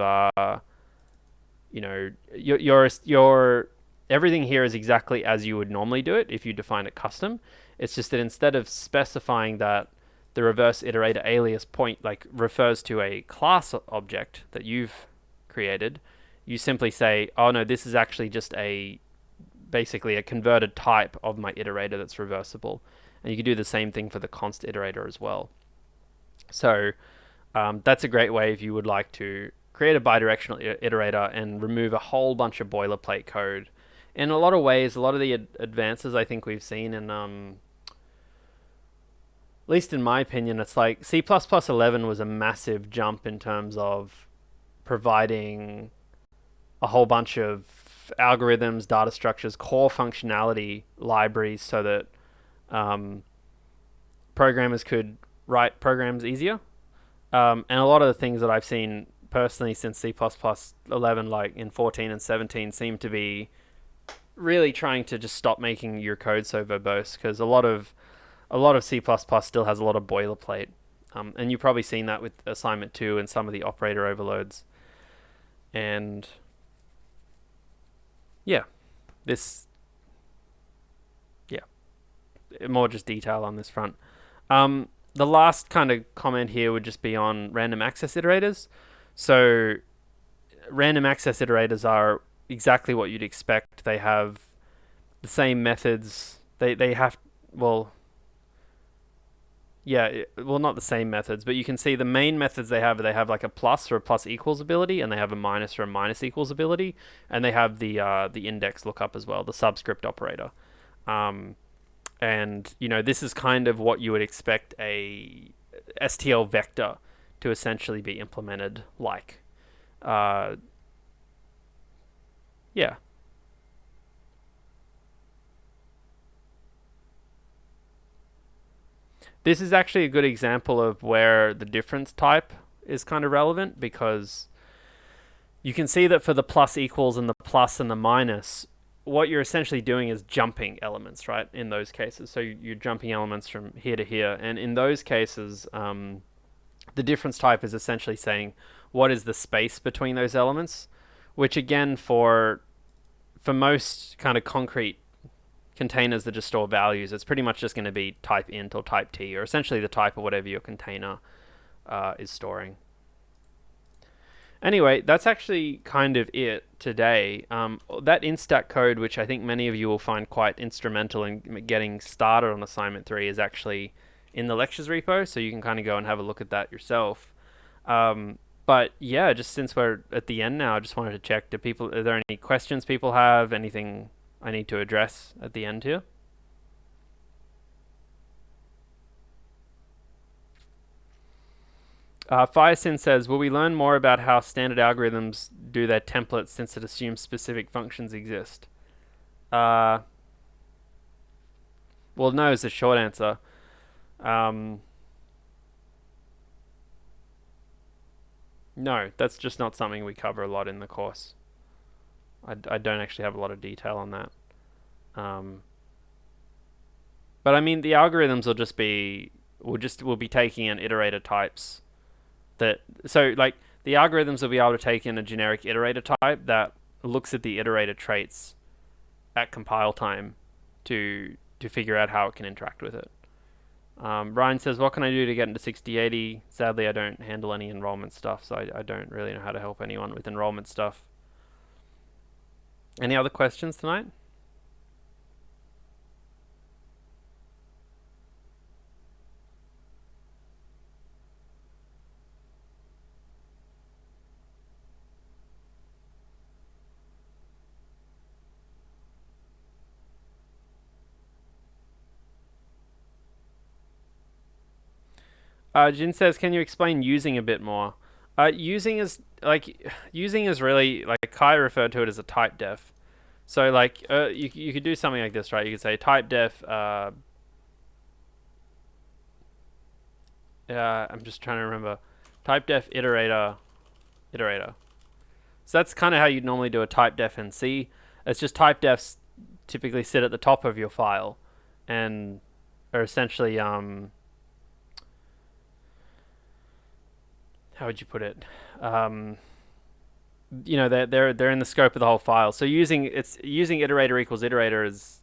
your everything here is exactly as you would normally do it if you define it custom. It's just that instead of specifying that the reverse iterator alias point refers to a class object that you've created, you simply say, oh no, this is actually just basically a converted type of my iterator that's reversible. And you can do the same thing for the const iterator as well. So that's a great way if you would like to create a bidirectional iterator and remove a whole bunch of boilerplate code. In a lot of ways, a lot of the advances I think we've seen in, at least in my opinion, it's like C++11 was a massive jump in terms of providing a whole bunch of algorithms, data structures, core functionality libraries so that programmers could write programs easier. And a lot of the things that I've seen personally since C++11, like in 14 and 17, seem to be really trying to just stop making your code so verbose, because a lot of C++ still has a lot of boilerplate. And you've probably seen that with assignment 2 and some of the operator overloads. And yeah, more just detail on this front. The last kind of comment here would just be on random access iterators. So random access iterators are exactly what you'd expect. They have the same methods. They have, well, not the same methods, but you can see the main methods they have like a plus or a plus equals ability, and they have a minus or a minus equals ability, and they have the index lookup as well, the subscript operator. And this is kind of what you would expect a STL vector to essentially be implemented like. Yeah. This is actually a good example of where the difference type is kind of relevant, because you can see that for the plus equals and the plus and the minus, what you're essentially doing is jumping elements, right? In those cases, so you're jumping elements from here to here, and in those cases, the difference type is essentially saying what is the space between those elements, which again for most kind of concrete containers that just store values, it's pretty much just going to be type int or type t, or essentially the type of whatever your container is storing. Anyway, that's actually kind of it today. That instack code, which I think many of you will find quite instrumental in getting started on assignment 3, is actually in the lectures repo, so you can kind of go and have a look at that yourself. But yeah, just since we're at the end now, I just wanted to check, are there any questions people have? Anything I need to address at the end here? Firesin says, will we learn more about how standard algorithms do their templates since it assumes specific functions exist? Well, no is the short answer. No, that's just not something we cover a lot in the course. I don't actually have a lot of detail on that. But I mean, the algorithms will just be, we'll be taking in iterator types so like the algorithms will be able to take in a generic iterator type that looks at the iterator traits at compile time to figure out how it can interact with it. Ryan says, what can I do to get into 6080? Sadly, I don't handle any enrollment stuff, so I don't really know how to help anyone with enrollment stuff. Any other questions tonight? Jin says, can you explain using a bit more? Using is really, like Kai referred to it as a type def. So like you could do something like this, right? You could say type def. I'm just trying to remember. Type def iterator. So that's kind of how you'd normally do a type def in C. It's just type defs typically sit at the top of your file, and are essentially how would you put it? They're in the scope of the whole file. So using iterator equals iterator is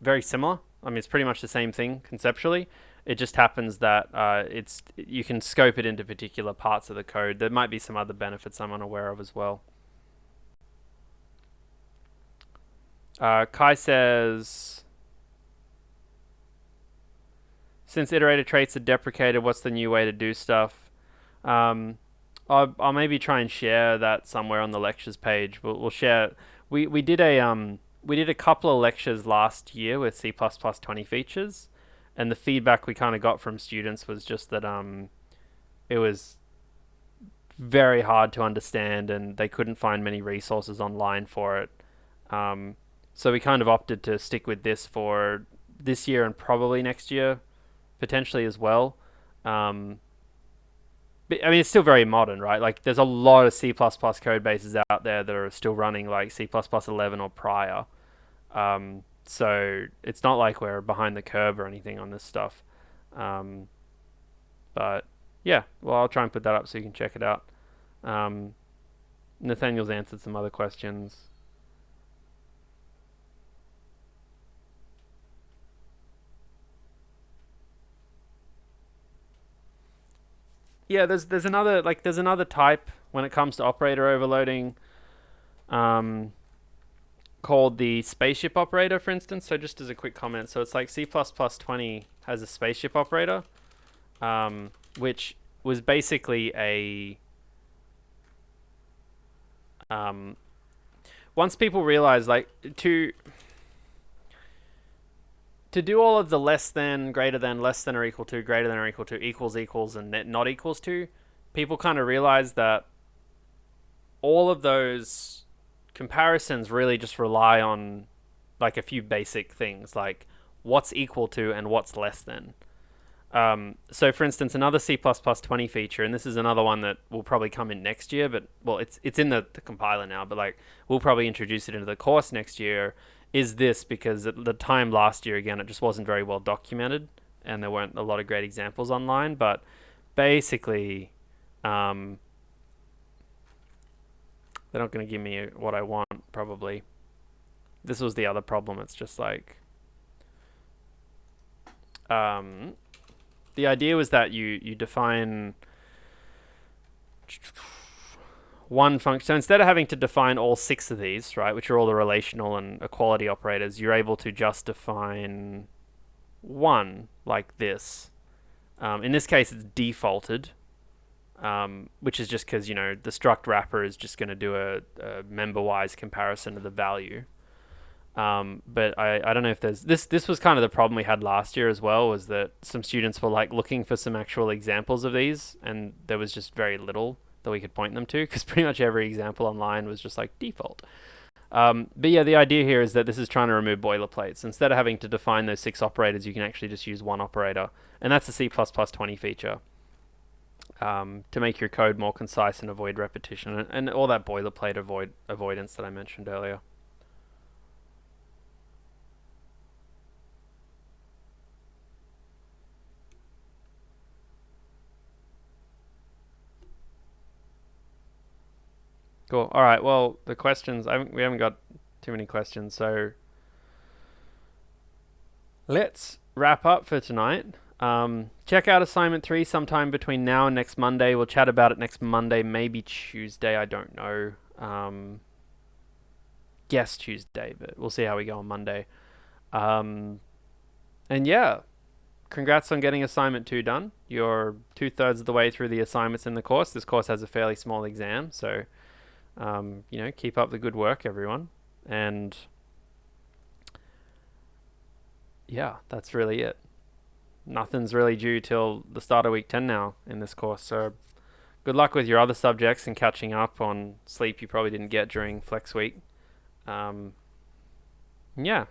very similar. I mean, it's pretty much the same thing conceptually. It just happens that you can scope it into particular parts of the code. There might be some other benefits I'm unaware of as well. Kai says, since iterator traits are deprecated, what's the new way to do stuff? I'll maybe try and share that somewhere on the lectures page. We'll share. We did a couple of lectures last year with C++ 20 features, and the feedback we kind of got from students was just that it was very hard to understand, and they couldn't find many resources online for it. So we kind of opted to stick with this for this year and probably next year, potentially as well. But, I mean, it's still very modern, right? Like, there's a lot of C++ code bases out there that are still running like C++ 11 or prior. So it's not like we're behind the curve or anything on this stuff. But yeah, well, I'll try and put that up so you can check it out. Nathaniel's answered some other questions. Yeah, there's another type when it comes to operator overloading, called the spaceship operator, for instance. So just as a quick comment, so it's like C++ 20 has a spaceship operator, which was basically once people realized, like, to do all of the less than, greater than, less than or equal to, greater than or equal to, equals, and not equals to, people kind of realized that all of those comparisons really just rely on like a few basic things, like what's equal to and what's less than. So for instance, another C++20 feature, and this is another one that will probably come in next year, but well, it's in the compiler now, but like we'll probably introduce it into the course next year, is this because at the time last year, again, it just wasn't very well documented and there weren't a lot of great examples online, but basically, they're not going to give me what I want, probably. This was the other problem. It's just like, the idea was that you define one function. So instead of having to define all 6 of these, right, which are all the relational and equality operators, you're able to just define one like this. In this case, it's defaulted, which is just because, the struct wrapper is just going to do a member-wise comparison of the value. But I don't know if there's this was kind of the problem we had last year as well, was that some students were like looking for some actual examples of these, and there was just very little that we could point them to, because pretty much every example online was just like default. But yeah, the idea here is that this is trying to remove boilerplates. Instead of having to define those 6 operators, you can actually just use one operator, and that's a C++20 feature, to make your code more concise and avoid repetition and all that boilerplate avoidance that I mentioned earlier. Cool. All right. Well, the questions, we haven't got too many questions, so let's wrap up for tonight. Check out assignment 3 sometime between now and next Monday. We'll chat about it next Monday, maybe Tuesday. I don't know. Guess Tuesday, but we'll see how we go on Monday. And yeah, congrats on getting assignment 2 done. You're 2/3 of the way through the assignments in the course. This course has a fairly small exam, so keep up the good work, everyone. And yeah, that's really it. Nothing's really due till the start of week 10 now in this course, so good luck with your other subjects and catching up on sleep you probably didn't get during flex week. Yeah,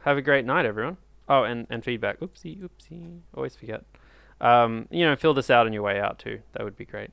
have a great night, everyone. Oh, and feedback. Oopsie, always forget. Fill this out on your way out too. That would be great.